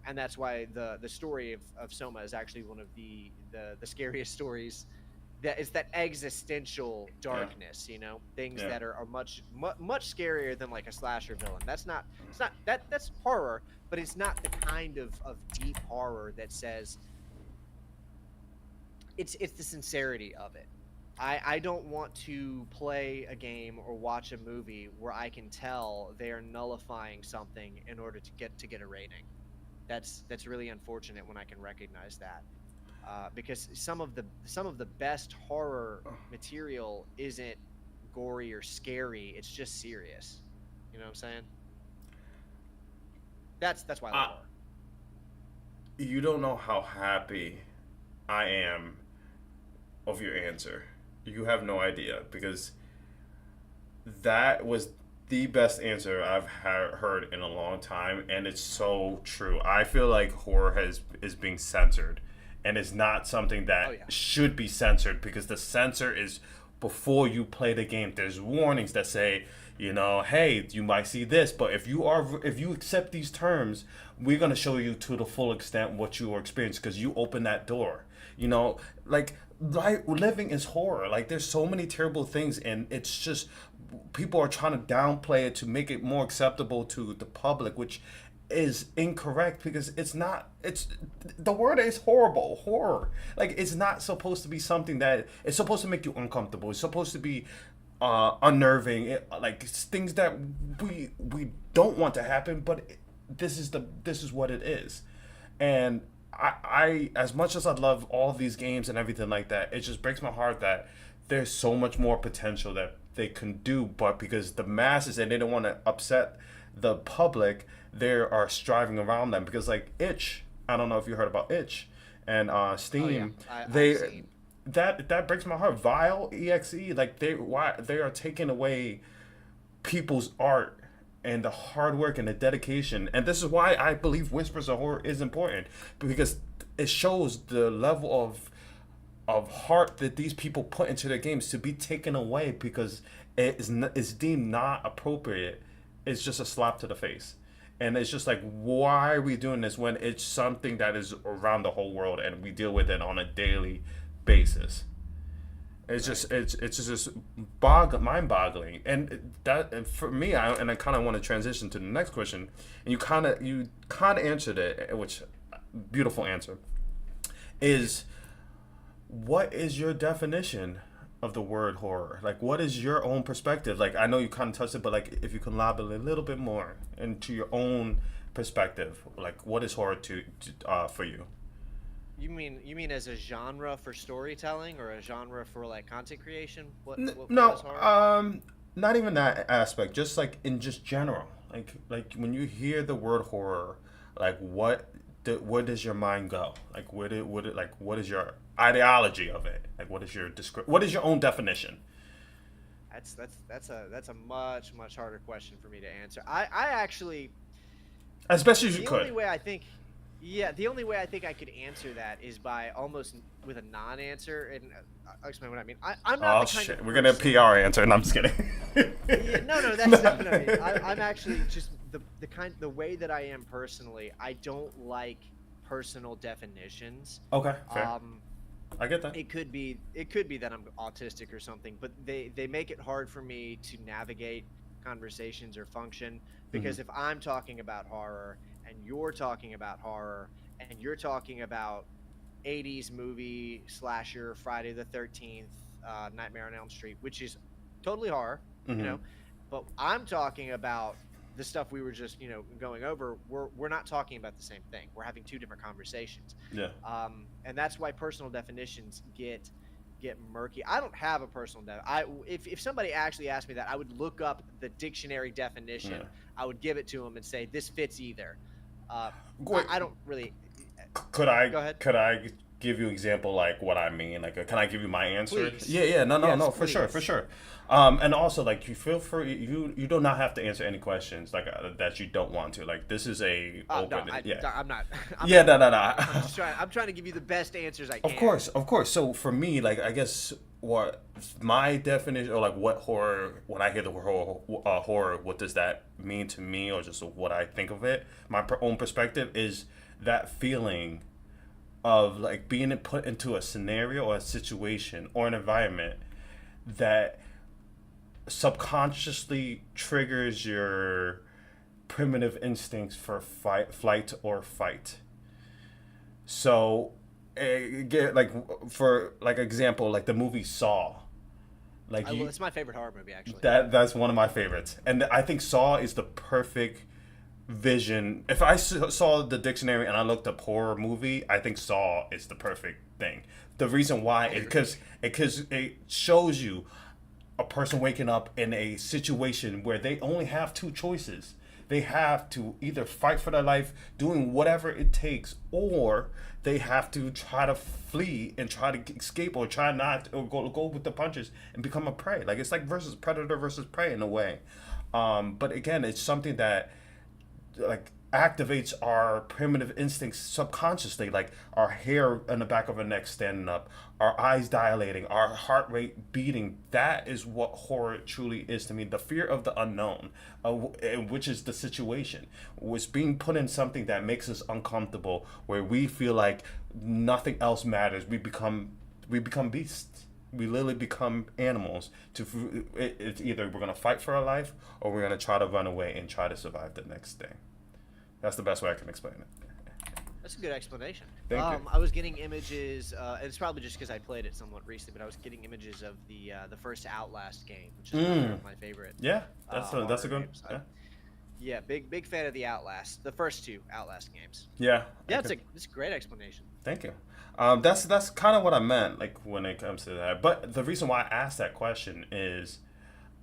And that's why the story of Soma is actually one of the scariest stories. That is that existential darkness, you know, things that are much scarier than like a slasher villain. That's horror, but it's not the kind of deep horror that says it's the sincerity of it. I don't want to play a game or watch a movie where I can tell they are nullifying something in order to get a rating. That's really unfortunate when I can recognize that. Because some of the best horror material isn't gory or scary. It's just serious. You know what I'm saying? That's why I love horror. You don't know how happy I am of your answer. You have no idea, because that was the best answer I've heard in a long time, and it's so true. I feel like horror is being censored, and it's not something that should be censored, because the censor is before you play the game. There's warnings that say, you know, hey, you might see this, but if you accept these terms, we're gonna show you to the full extent what you are experiencing, because you open that door. You know, like living is horror. Like, there's so many terrible things, and it's just people are trying to downplay it to make it more acceptable to the public, which is incorrect, because it's not. It's the word is horror. Like, it's not supposed to be something that it's supposed to make you uncomfortable. It's supposed to be unnerving, like things that we don't want to happen, but this is what it is. And I as much as I love all these games and everything like that, it just breaks my heart that there's so much more potential that they can do, but because the masses, and they don't want to upset the public, they are striving around them. Because like Itch, I don't know if you heard about Itch and Steam, that breaks my heart. Vile exe, like they are taking away people's art and the hard work and the dedication. And this is why I believe Whispers of Horror is important, because it shows the level of heart that these people put into their games to be taken away because it's deemed not appropriate. It's just a slap to the face. And it's just like, why are we doing this when it's something that is around the whole world and we deal with it on a daily basis? It's just mind-boggling, and for me, I kind of want to transition to the next question, and you kind of answered it, which beautiful answer. Is what is your definition of the word horror? Like, what is your own perspective? Like, I know you kind of touched it, but like, if you can elaborate a little bit more into your own perspective, like, what is horror to for you? You mean as a genre for storytelling or a genre for like content creation? What No, is horror? not even that aspect. Just like in just general, like when you hear the word horror, like where does your mind go? Like what is your ideology of it? Like what is your own definition? That's a much harder question for me to answer. I actually As best as you the could. only way I think yeah, the only way I think I could answer that is by almost with a non-answer, and I'll explain what I mean. I'm not Oh the kind of shit, we're gonna person. PR answer, and I'm just kidding. Yeah, no, that's not what I mean. I'm actually just the way that I am personally. I don't like personal definitions. Okay, fair. Um, I get that. it could be that I'm autistic or something, but they make it hard for me to navigate conversations or function Hmm. because if I'm talking about horror and you're talking about horror and you're talking about 80s movie slasher Friday the 13th, Nightmare on Elm Street, which is totally horror, you Hmm. know, but I'm talking about the stuff we were just going over. We're not talking about the same thing. We're having two different conversations, Yeah. and that's why personal definitions get murky. I don't have a personal if somebody actually asked me that, I would look up the dictionary Yeah. definition. I would give it to them and say this fits either. uh, Wait, I don't really. could I Go ahead. could I give you example like what I mean? Like, can I give you my answer? Please. Yeah, yeah, no, no, Yes, no, for sure, for please. sure. And also like you feel free, you do not have to answer any questions like that you don't want to. Like this is a No, open, yeah, I'm not. I'm yeah, not. no, no, no. I'm trying to give you the best answers I Of can. course, of course. So for me, like I guess what my definition or like what horror when I hear the horror, what does that mean to me or just what I think of it? My own perspective is that feeling of like being put into a scenario or a situation or an environment that subconsciously triggers your primitive instincts for flight or fight. So, get like for like example, like the movie Saw, like you It's my favorite horror movie, actually. that's one of my favorites, and I think Saw is the perfect vision. If I saw the dictionary and I looked up horror movie, I think Saw is the perfect thing. The reason why I is agree. because it shows you a person waking up in a situation where they only have two choices. They have to either fight for their life, doing whatever it takes, or they have to try to flee and try to escape, or try not, or go with the punches and become a prey. Like it's like versus predator versus prey in a way. But again, it's something that like activates our primitive instincts subconsciously, like our hair on the back of our neck standing up, our eyes dilating, our heart rate beating. That is what horror truly is to me, the fear of the unknown, which is the situation, was being put in something that makes us uncomfortable, where we feel like nothing else matters. We become beasts. We literally become animals. It's either we're gonna fight for our life or we're gonna try to run away and try to survive the next day. That's the best way I can explain it. That's a good explanation. Thank you. I was getting images, and it's probably just because I played it somewhat recently, but I was getting images of the first Outlast game, which is one Mm. of my favorite Yeah, that's a horror good. games. Yeah, Yeah, big fan of the Outlast, the first two Outlast games. yeah. Yeah, it's a great explanation. Thank you. That's kind of what I meant, like when it comes to that. But the reason why I asked that question is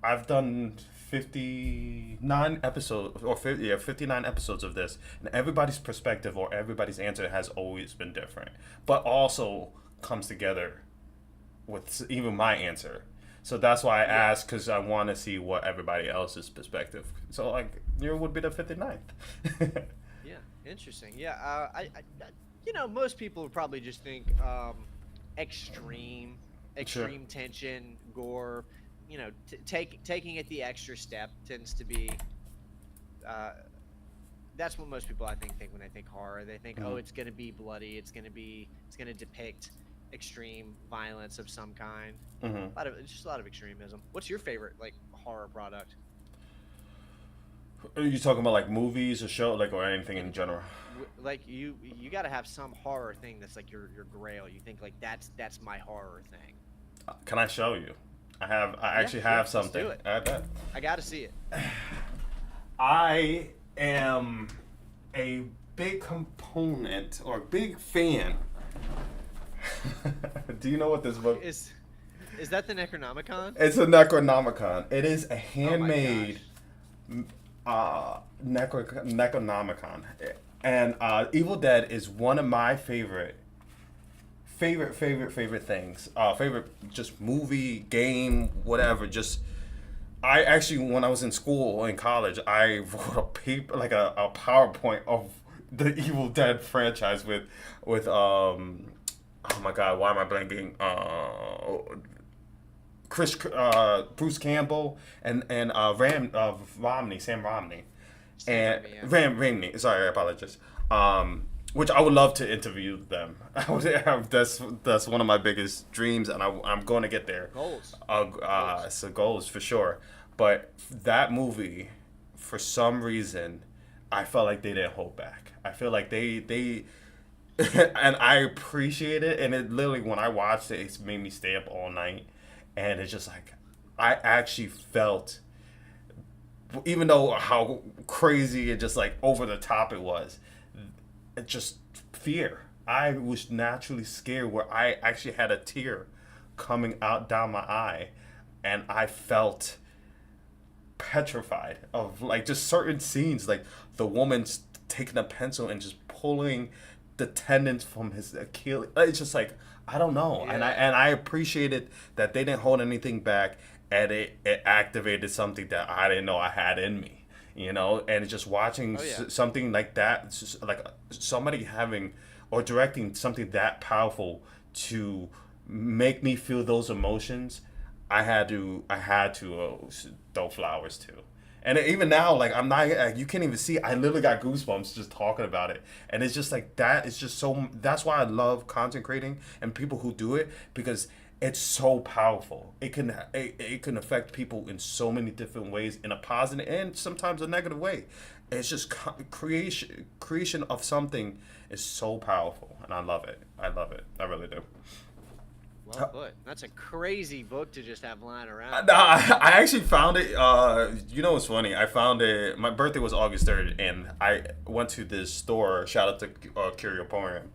I've done 59 episodes or 50, yeah, 59 episodes of this, and everybody's perspective or everybody's answer has always been different, but also comes together with even my answer. So that's why I Yeah, asked, because I want to see what everybody else's perspective. So like, you would be the 59th. yeah, interesting. Yeah, most people would probably just think extreme, Sure. extreme tension, gore. Taking it the extra step tends to be. Uh, that's what most people I think when they think horror. They think, oh, Mhm. it's gonna be bloody. It's gonna depict extreme violence of some kind. Mhm. It's just a lot of extremism. What's your favorite like horror product? Are you talking about like movies or show, like, or anything in And general? like you got to have some horror thing that's like your grail. You think like that's my horror thing. Can I show you? I Yeah, actually yeah. have Let's something. do it. I bet. I got to see it. I am a big component or big fan Do you know what this book? Is that the Necronomicon? It's a Necronomicon. It is a Oh my handmade gosh. Necronomicon, and Evil Dead is one of my favorite things. Favorite just movie, game, whatever. Just I actually, when I was in school in college, I wrote a paper, like a PowerPoint of the Evil Dead franchise with oh my god, why am I blanking? Bruce Campbell and Sam Romney, and Yeah. Ramney. Sorry, I apologize. Which I would love to interview them. That's one of my biggest dreams, and I'm going to get there. Goals. So goals for sure. But that movie, for some reason, I felt like they didn't hold back. I feel like they and I appreciate it. And it literally, when I watched it, it made me stay up all night. And it's just like, I actually felt, even though how crazy and just like over the top it was, it just fear. I was naturally scared where I actually had a tear coming out down my eye. And I felt petrified of like just certain scenes, like the woman's taking a pencil and just pulling the tendons from his Achilles. It's just like, I don't know. Yeah. And I appreciated that they didn't hold anything back, and it activated something that I didn't know I had in me, you know. And just watching something like that, it's just like somebody having or directing something that powerful to make me feel those emotions. I had to throw flowers to. And even now, like, I'm not, you can't even see. I literally got goosebumps just talking about it, and it's just like that. It's just so. That's why I love content creating and people who do it, because it's so powerful. It can affect people in so many different ways, in a positive and sometimes a negative way. It's just creation of something is so powerful, and I love it. I love it. I really do. Well put. That's a crazy book to just have lying around. No, I actually found it. You know what's funny? I found it. My birthday was August 3rd, and I went to this store. Shout out to Curioporium,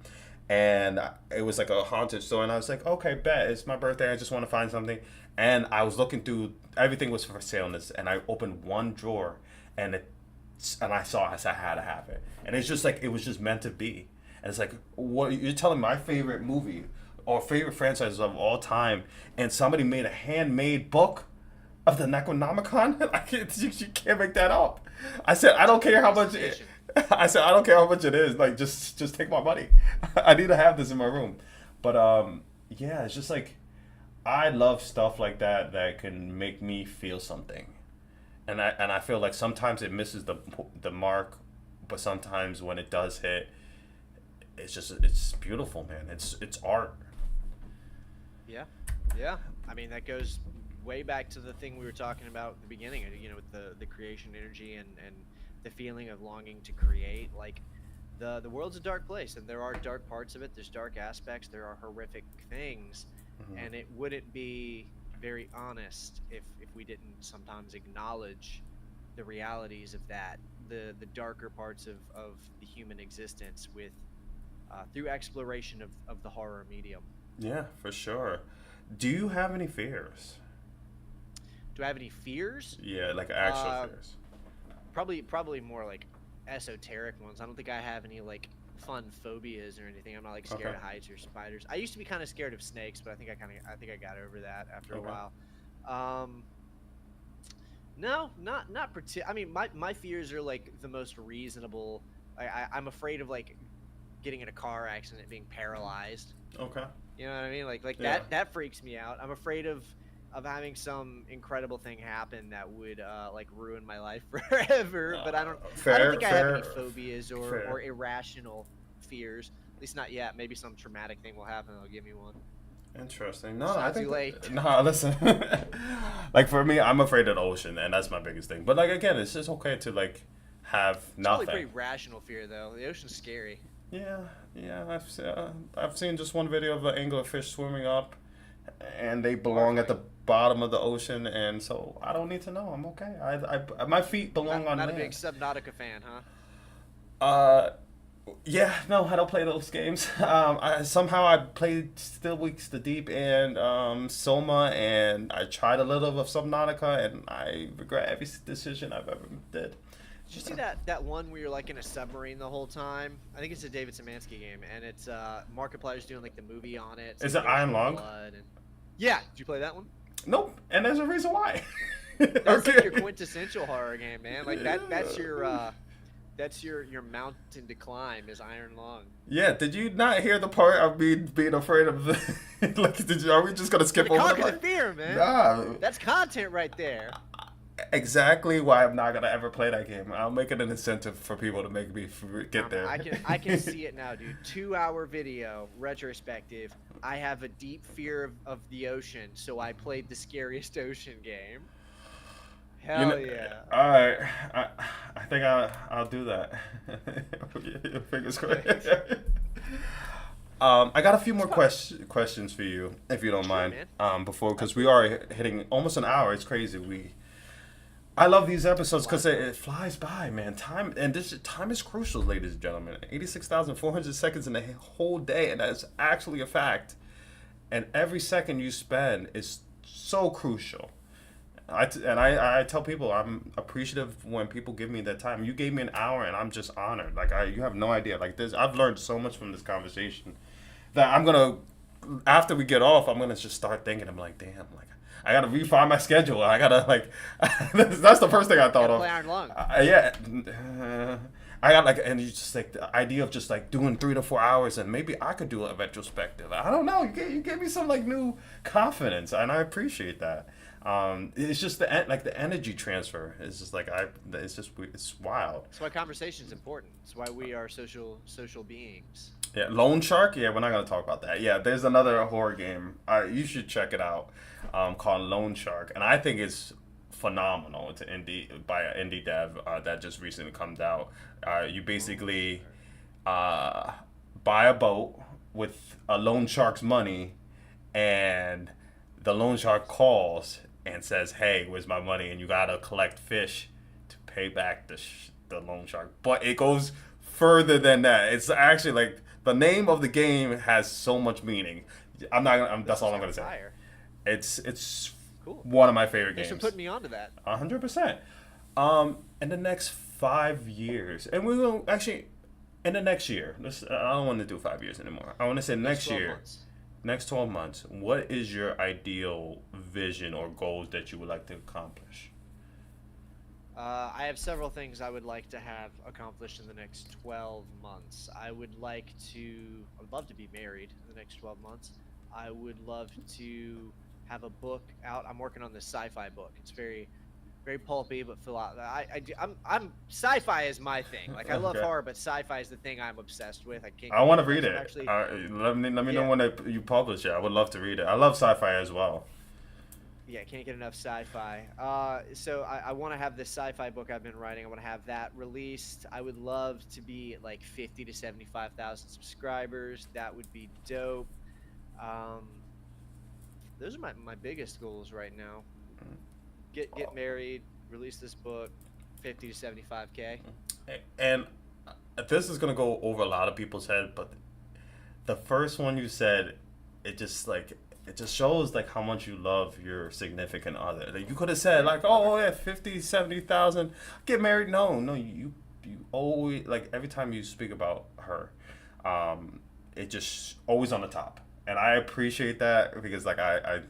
and it was like a haunted store. And I was like, okay, bet it's my birthday. I just want to find something. And I was looking through. Everything was for sale in this, and I opened one drawer, and I saw. I said I had to have it, and it's just like it was just meant to be. And it's like, what you're telling me? My favorite movie or favorite franchises of all time, and somebody made a handmade book of the Necronomicon. You can't make that up. I said, I don't care how much. I said, I don't care how much it is. Like, just take my money. I need to have this in my room. But yeah, it's just like I love stuff like that that can make me feel something, and I feel like sometimes it misses the mark, but sometimes when it does hit, it's beautiful, man. It's art. Yeah, yeah. I mean, that goes way back to the thing we were talking about at the beginning. You know, with the creation energy and the feeling of longing to create. Like, the world's a dark place, and there are dark parts of it. There's dark aspects. There are horrific things, and it wouldn't be very honest if we didn't sometimes acknowledge the realities of that, the darker parts of the human existence with through exploration of the horror medium. Yeah, for sure. Do you have any fears? Do I have any fears? Yeah, like actual fears. Probably more like esoteric ones. I don't think I have any like fun phobias or anything. I'm not like scared of heights or spiders. I used to be kind of scared of snakes, but I think I got over that after a while. No, not I mean, my fears are like the most reasonable. I'm afraid of like getting in a car accident, being paralyzed. Okay. You know what I mean? Like that freaks me out. I'm afraid of having some incredible thing happen that would like ruin my life forever. But I don't think I have any phobias or irrational fears. At least not yet. Maybe some traumatic thing will happen that'll give me one. Interesting. No, I think too late. No, listen. Like for me, I'm afraid of the ocean, and that's my biggest thing. But like again, it's just okay to like have nothing. It's probably pretty rational fear though. The ocean's scary. Yeah. I've seen just one video of an anglerfish swimming up, and they belong at the bottom of the ocean, and so I don't need to know. I'm okay. My feet belong on land. Not a big Subnautica fan, huh? Yeah, no, I don't play those games. Somehow I played Still Weeks the Deep and Soma, and I tried a little of Subnautica, and I regret every decision I've ever did. Did you see that one where you're like in a submarine the whole time? I think it's a David Szymanski game, and it's Markiplier's doing like the movie on it. It's Is like it the Iron Ocean of Lung? Blood and yeah, did you play that one? Nope, and there's a reason why. That's like your Okay. quintessential horror game, man. Like that's your mountain to climb is Iron Lung. Yeah, did you not hear the part of me being afraid of the like are we just gonna Gotta skip over the conquer the part? fear, man. Nah. That's content right there. Exactly why I'm not gonna ever play that game. I'll make it an incentive for people to make me get there. I can see it now, dude. 2-hour video retrospective. I have a deep fear of the ocean, so I played the scariest ocean game. Hell yeah. All right, I think I'll do that. Fingers crossed. I got a few more questions for you, if you don't Sure, mind. man. Before, because we are hitting almost an hour. It's crazy. I love these episodes because it flies by, man. Time is crucial, ladies and gentlemen. 86,400 seconds in a whole day, and that's actually a fact. And every second you spend is so crucial. I tell people I'm appreciative when people give me that time. You gave me an hour, and I'm just honored. Like you have no idea. Like this, I've learned so much from this conversation that I'm gonna, after we get off, I'm gonna just start thinking. I'm like, damn, like I gotta refine my schedule. I gotta like, that's the first thing I thought Gotta of. play Iron Lung. Yeah. I got like, and you just like the idea of just like doing 3 to 4 hours, and maybe I could do a retrospective. I don't know. You gave me some like new confidence, and I appreciate that. It's just the energy transfer. It's just like it's wild. That's why conversation's important. That's why we are social beings. Yeah, Lone Shark. Yeah, we're not gonna talk about that. Yeah, there's another horror game. You should check it out. Called Lone Shark, and I think it's phenomenal. It's by an indie dev that just recently comes out. You basically buy a boat with a loan shark's money, and the loan shark calls and says, "Hey, where's my money?" And you gotta collect fish to pay back the loan shark. But it goes further than that. It's actually like the name of the game has so much meaning. I'm not. That's all I'm gonna say. Fire. It's Cool. one of my favorite Thanks games. for putting me onto that. 100%. In the next 5 years, and we will actually, in the next year. I don't want to do 5 years anymore. I want to say next 12 year, months. next 12 months. What is your ideal vision or goals that you would like to accomplish? I have several things I would like to have accomplished in the next 12 months. I would love to be married in the next 12 months. I would love to have a book out. I'm working on this sci-fi book. It's very, very pulpy, but I'm sci-fi is my thing. Like I love Okay. horror, but sci-fi is the thing I'm obsessed with. I can't. I want to read I'm it. Actually, Let me know Yeah. when you publish it. I would love to read it. I love sci-fi as well. yeah, can't get enough sci-fi. So I want to have this sci-fi book I've been writing. I want to have that released. I would love to be at like 50 to 75,000 subscribers. That would be dope. Those are my biggest goals right now. Get married, release this book, 50 to 75K. And this is gonna go over a lot of people's head, but the first one you said, it just shows like how much you love your significant other. Like you could have said like, oh yeah, 50, 70,000, get married. No, you always, like every time you speak about her, it just always on the top. And I appreciate that because like I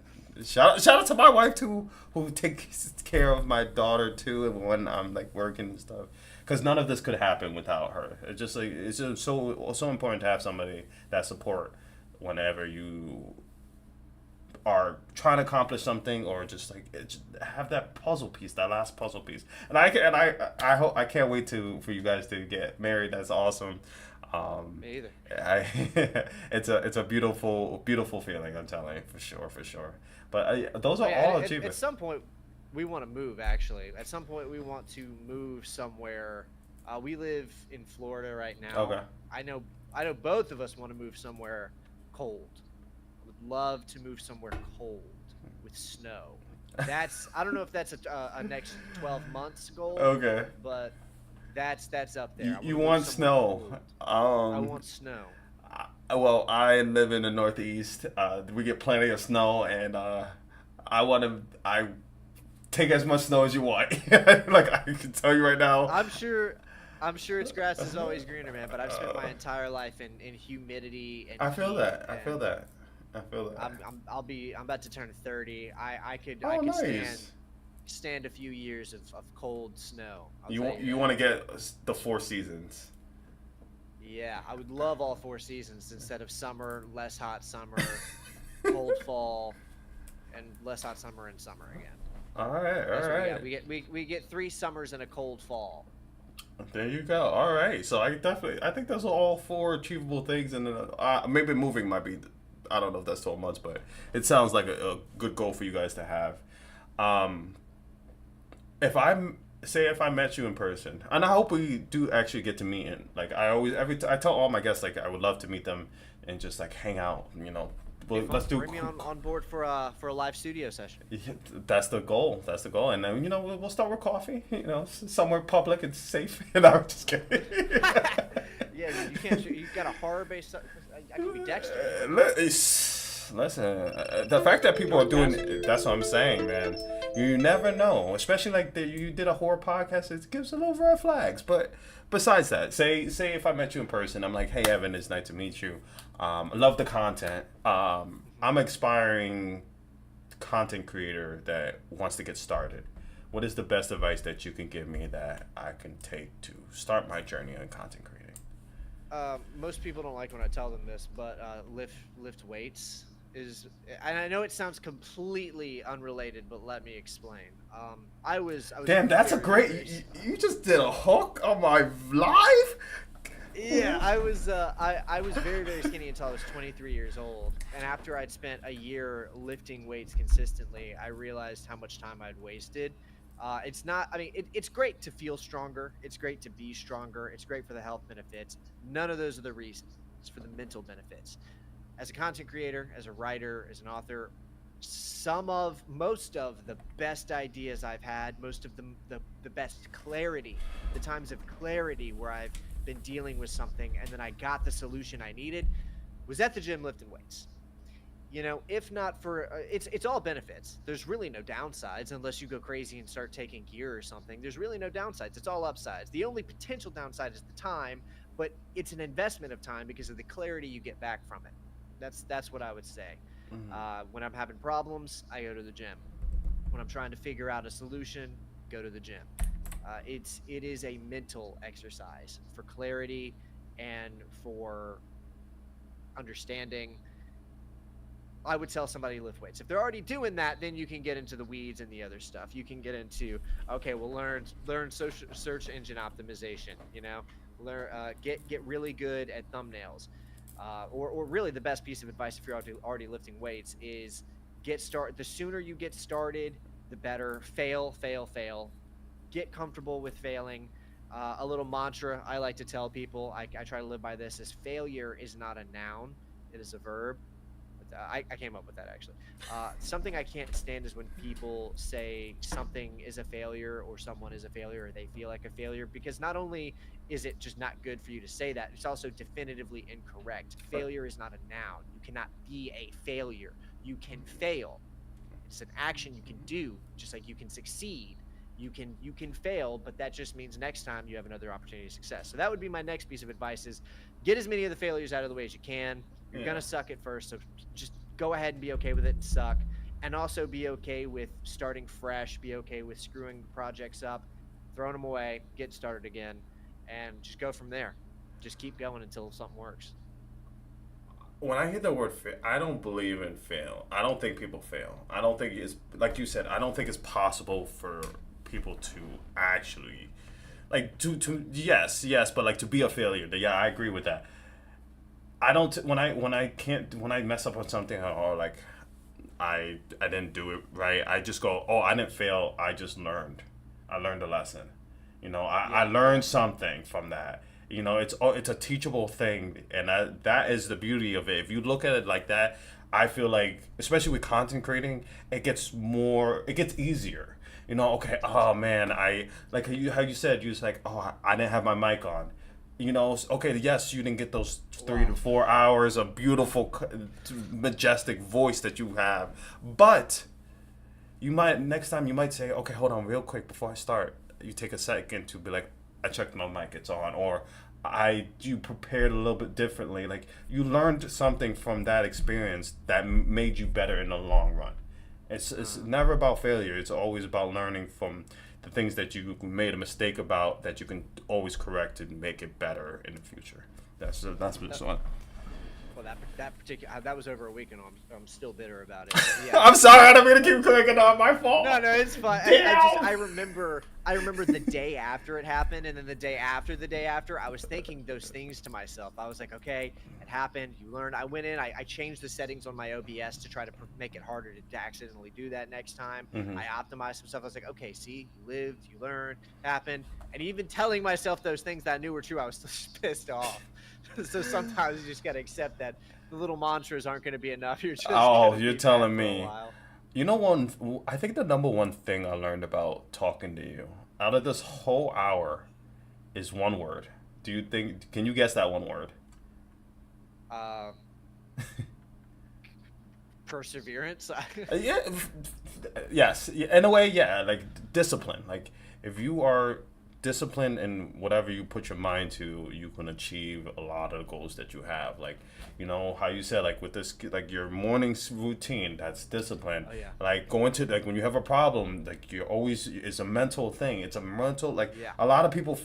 shout out to my wife too, who takes care of my daughter too, and when I'm like working and stuff. Because none of this could happen without her. It's just like it's just so important to have somebody that support whenever you are trying to accomplish something, or just like have that puzzle piece, that last puzzle piece. And I hope I can't wait for you guys to get married. That's awesome. Me either. It's a beautiful feeling. I'm telling you, for sure. But those are Yeah, all at achievements. some point, we want to move. Actually, at some point, we want to move somewhere. We live in Florida right now. Okay. I know both of us want to move somewhere cold. Would love to move somewhere cold with snow. I don't know if that's a next 12 months goal. Okay. But That's up there. I want You to live want somewhere snow. cold. I Um, want snow. well, I live in the Northeast. We get plenty of snow, and I take as much snow as you want. Like I can tell you right now. I'm sure. I'm sure its grass is always greener, man. But I've spent my entire life in humidity and I feel heat, that. I feel and that. I feel that. I'm about to turn 30. I Oh, could nice. stand a few years of cold snow. I'll You tell want you you that. want to get the four seasons. Yeah, I would love all four seasons instead of summer, less hot summer, cold fall, and less hot summer and summer again. All right, That's all what we right. got. We get 3 summers and a cold fall. There you go. All right. So I think those are all four achievable things, and maybe moving might be. I don't know if that's 12 months, but it sounds like a good goal for you guys to have. Um, if I met you in person, and I hope we do actually get to meet, and like I tell all my guests like I would love to meet them and just like hang out. Be Let's fun. do. Bring me on board for a live studio session. Yeah, that's the goal. That's the goal. And then we'll start with coffee. Somewhere public and safe. And I'm just kidding. Yeah, you can't. You got a horror based. I could be Dexter. Listen, the fact that people are doing that's what I'm saying, man. You never know, especially like you did a horror podcast. It gives a little red flags. But besides that, say if I met you in person, I'm like, hey Evan, it's nice to meet you. I love the content. I'm an aspiring content creator that wants to get started. What is the best advice that you can give me that I can take to start my journey in content creating? Most people don't like when I tell them this, but lift weights is, and I know it sounds completely unrelated, but let me explain. I was Damn, that's a very, great. very You just did a hook on my live. Yeah, I was very very skinny until I was 23 years old, and after I'd spent a year lifting weights consistently, I realized how much time I'd wasted. It's not. I mean, it's great to feel stronger. It's great to be stronger. It's great for the health benefits. None of those are the reasons. It's for the mental benefits. As a content creator, as a writer, as an author, most of the best ideas I've had, most of the best clarity, the times of clarity where I've been dealing with something and then I got the solution I needed, was at the gym lifting weights. If not for it's all benefits. There's really no downsides unless you go crazy and start taking gear or something. There's really no downsides. It's all upsides. The only potential downside is the time, but it's an investment of time because of the clarity you get back from it. That's what I would say. When I'm having problems, I go to the gym. When I'm trying to figure out a solution, go to the gym. It is a mental exercise for clarity and for understanding. I would tell somebody to lift weights. If they're already doing that, then you can get into the weeds and the other stuff. You can get into, okay, well, learn search engine optimization. Learn get really good at thumbnails. Or really the best piece of advice if you're already lifting weights is get started. The sooner you get started, the better. Fail. Get comfortable with failing. A little mantra I like to tell people, I try to live by this, is failure is not a noun, it is a verb. I came up with that actually. Something I can't stand is when people say something is a failure or someone is a failure or they feel like a failure, because not only is it just not good for you to say that, it's also definitively incorrect. Failure is not a noun. You cannot be a failure. You can fail. It's an action you can do, just like you can succeed. You can fail, but that just means next time you have another opportunity of success. So that would be my next piece of advice: is get as many of the failures out of the way as you can. You're gonna suck at first, so just go ahead and be okay with it and suck, and also be okay with starting fresh. Be okay with screwing projects up, throwing them away, getting started again, and just go from there. Just keep going until something works. When I hear the word fail, I don't believe in fail. I don't think people fail. I don't think it's like you said. I don't think it's possible for people to actually like to yes, but like to be a failure. Yeah, I agree with that. I don't when I mess up on something, or like I didn't do it right, I just go, oh, I didn't fail, I just learned. I learned a lesson. I learned something from that. It's a teachable thing, and that is the beauty of it. If you look at it like that, I feel like, especially with content creating, it gets easier. Okay, oh man, I like how you said, you was like, oh, I didn't have my mic on. Okay, yes, you didn't get those three Wow. to four hours of beautiful, majestic voice that you have, but you might next time you might say, okay, hold on, real quick before I start. You take a second to be like, I checked my mic, it's on, or you prepared a little bit differently. Like you learned something from that experience that made you better in the long run. It's never about failure. It's always about learning from the things that you made a mistake about that you can always correct and make it better in the future. That's what's on. Well, that particular that was over a week, and I'm still bitter about it. But yeah. I'm sorry, I don't mean to keep clicking on my fault. No, it's fine. I remember the day after it happened, and then the day after, I was thinking those things to myself. I was like, okay, it happened. You learned. I went in. I changed the settings on my OBS to try to make it harder to accidentally do that next time. Mm-hmm. I optimized some stuff. I was like, okay, see, you lived, you learned, happened, and even telling myself those things that I knew were true, I was still pissed off. So sometimes you just gotta accept that the little mantras aren't going to be enough. You're just you're telling me. I think the number one thing I learned about talking to you out of this whole hour is one word. Can you guess that one word? Perseverance. Yeah. Yes. In a way, yeah. Like discipline. Like if you are disciplined in whatever you put your mind to, you can achieve a lot of the goals that you have. Like, how you said, like with this, like your morning routine, that's discipline. Oh, yeah. Like going to, like when you have a problem, like it's a mental thing. It's a mental, like Yeah. a lot of people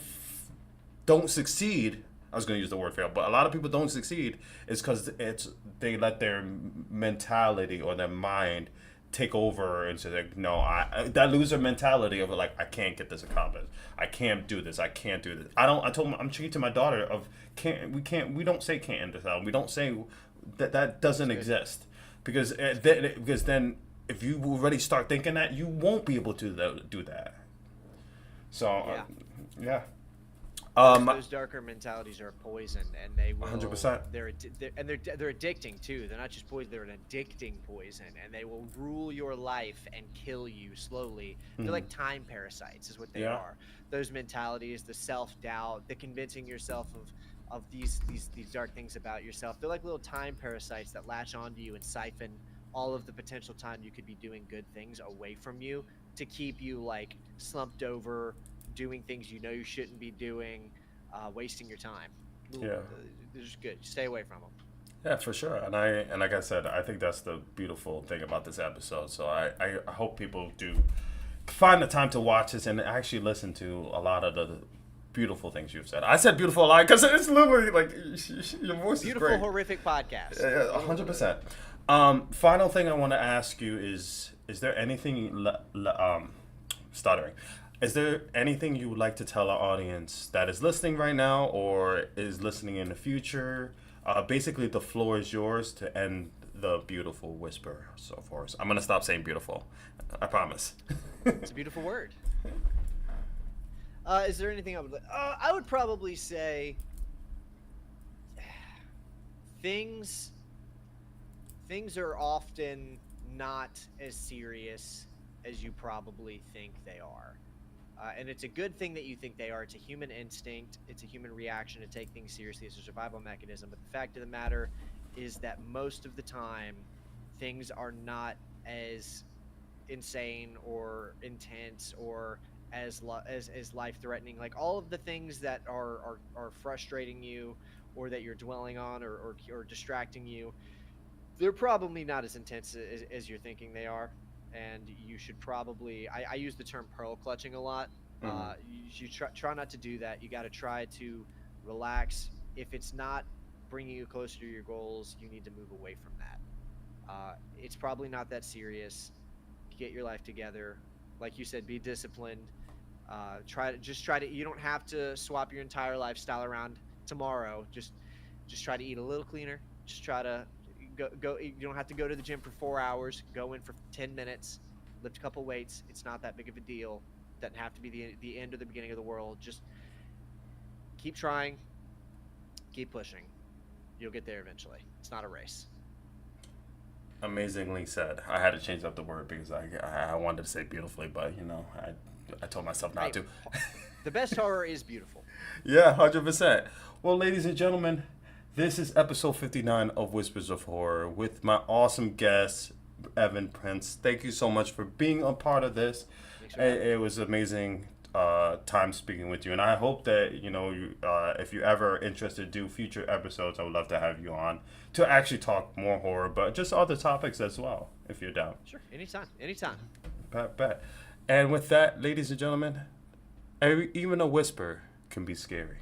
don't succeed. I was going to use the word fail, but a lot of people don't succeed is because they let their mentality or their mind take over and say like, no, that loser mentality of like, I can't get this accomplished. I can't do this. I can't do this. I told I'm teaching my daughter of we don't say can't in this album. We don't say that doesn't exist because then if you already start thinking that, you won't be able to do that. So yeah. Those darker mentalities are poison, and they will. 100%. They're addicting too. They're not just poison; they're an addicting poison, and they will rule your life and kill you slowly. They're like time parasites, is what they are. Those mentalities, the self-doubt, the convincing yourself of these dark things about yourself. They're like little time parasites that latch onto you and siphon all of the potential time you could be doing good things away from you to keep you like slumped over, doing things you know you shouldn't be doing, wasting your time. They're just good. Stay away from them. Yeah, for sure. And like I said, I think that's the beautiful thing about this episode. So I hope people do find the time to watch this and actually listen to a lot of the beautiful things you've said. I said beautiful a lot because it's literally like your voice beautiful, is great. horrific podcast. 100%. Final thing I want to ask you is there anything stuttering? Is there anything you would like to tell our audience that is listening right now or is listening in the future? Basically, the floor is yours to end the beautiful whisper so far. I'm going to stop saying beautiful. I promise. It's a beautiful word. Is there anything I would probably say things are often not as serious as you probably think they are. And it's a good thing that you think they are. It's a human instinct. It's a human reaction to take things seriously. It's a survival mechanism. But the fact of the matter is that most of the time, things are not as insane or intense or as life-threatening. Like all of the things that are frustrating you or that you're dwelling on or distracting you, they're probably not as intense as you're thinking they are. And you should probably, I use the term pearl clutching a lot. You try not to do that. You got to try to relax. If it's not bringing you closer to your goals, you need to move away from that. It's probably not that serious. Get your life together. Like you said, be disciplined. Try to, you don't have to swap your entire lifestyle around tomorrow. Just try to eat a little cleaner. Just try to go. You don't have to go to the gym for 4 hours. Go in for 10 minutes, lift a couple weights. It's not that big of a deal. Doesn't have to be the end or the beginning of the world. Just keep trying, keep pushing. You'll get there eventually. It's not a race. Amazingly said. I had to change up the word because I wanted to say beautifully, but I told myself not Hey, to. the best horror is beautiful. Yeah, 100%. Well, ladies and gentlemen, this is episode 59 of Whispers of Horror with my awesome guest, Evan Prince. Thank you so much for being a part of this. Thanks for having me. It was amazing time speaking with you, and I hope that if you ever interested to do future episodes, I would love to have you on to actually talk more horror, but just other topics as well, if you're down. Sure, anytime, anytime. Bet. And with that, ladies and gentlemen, even a whisper can be scary.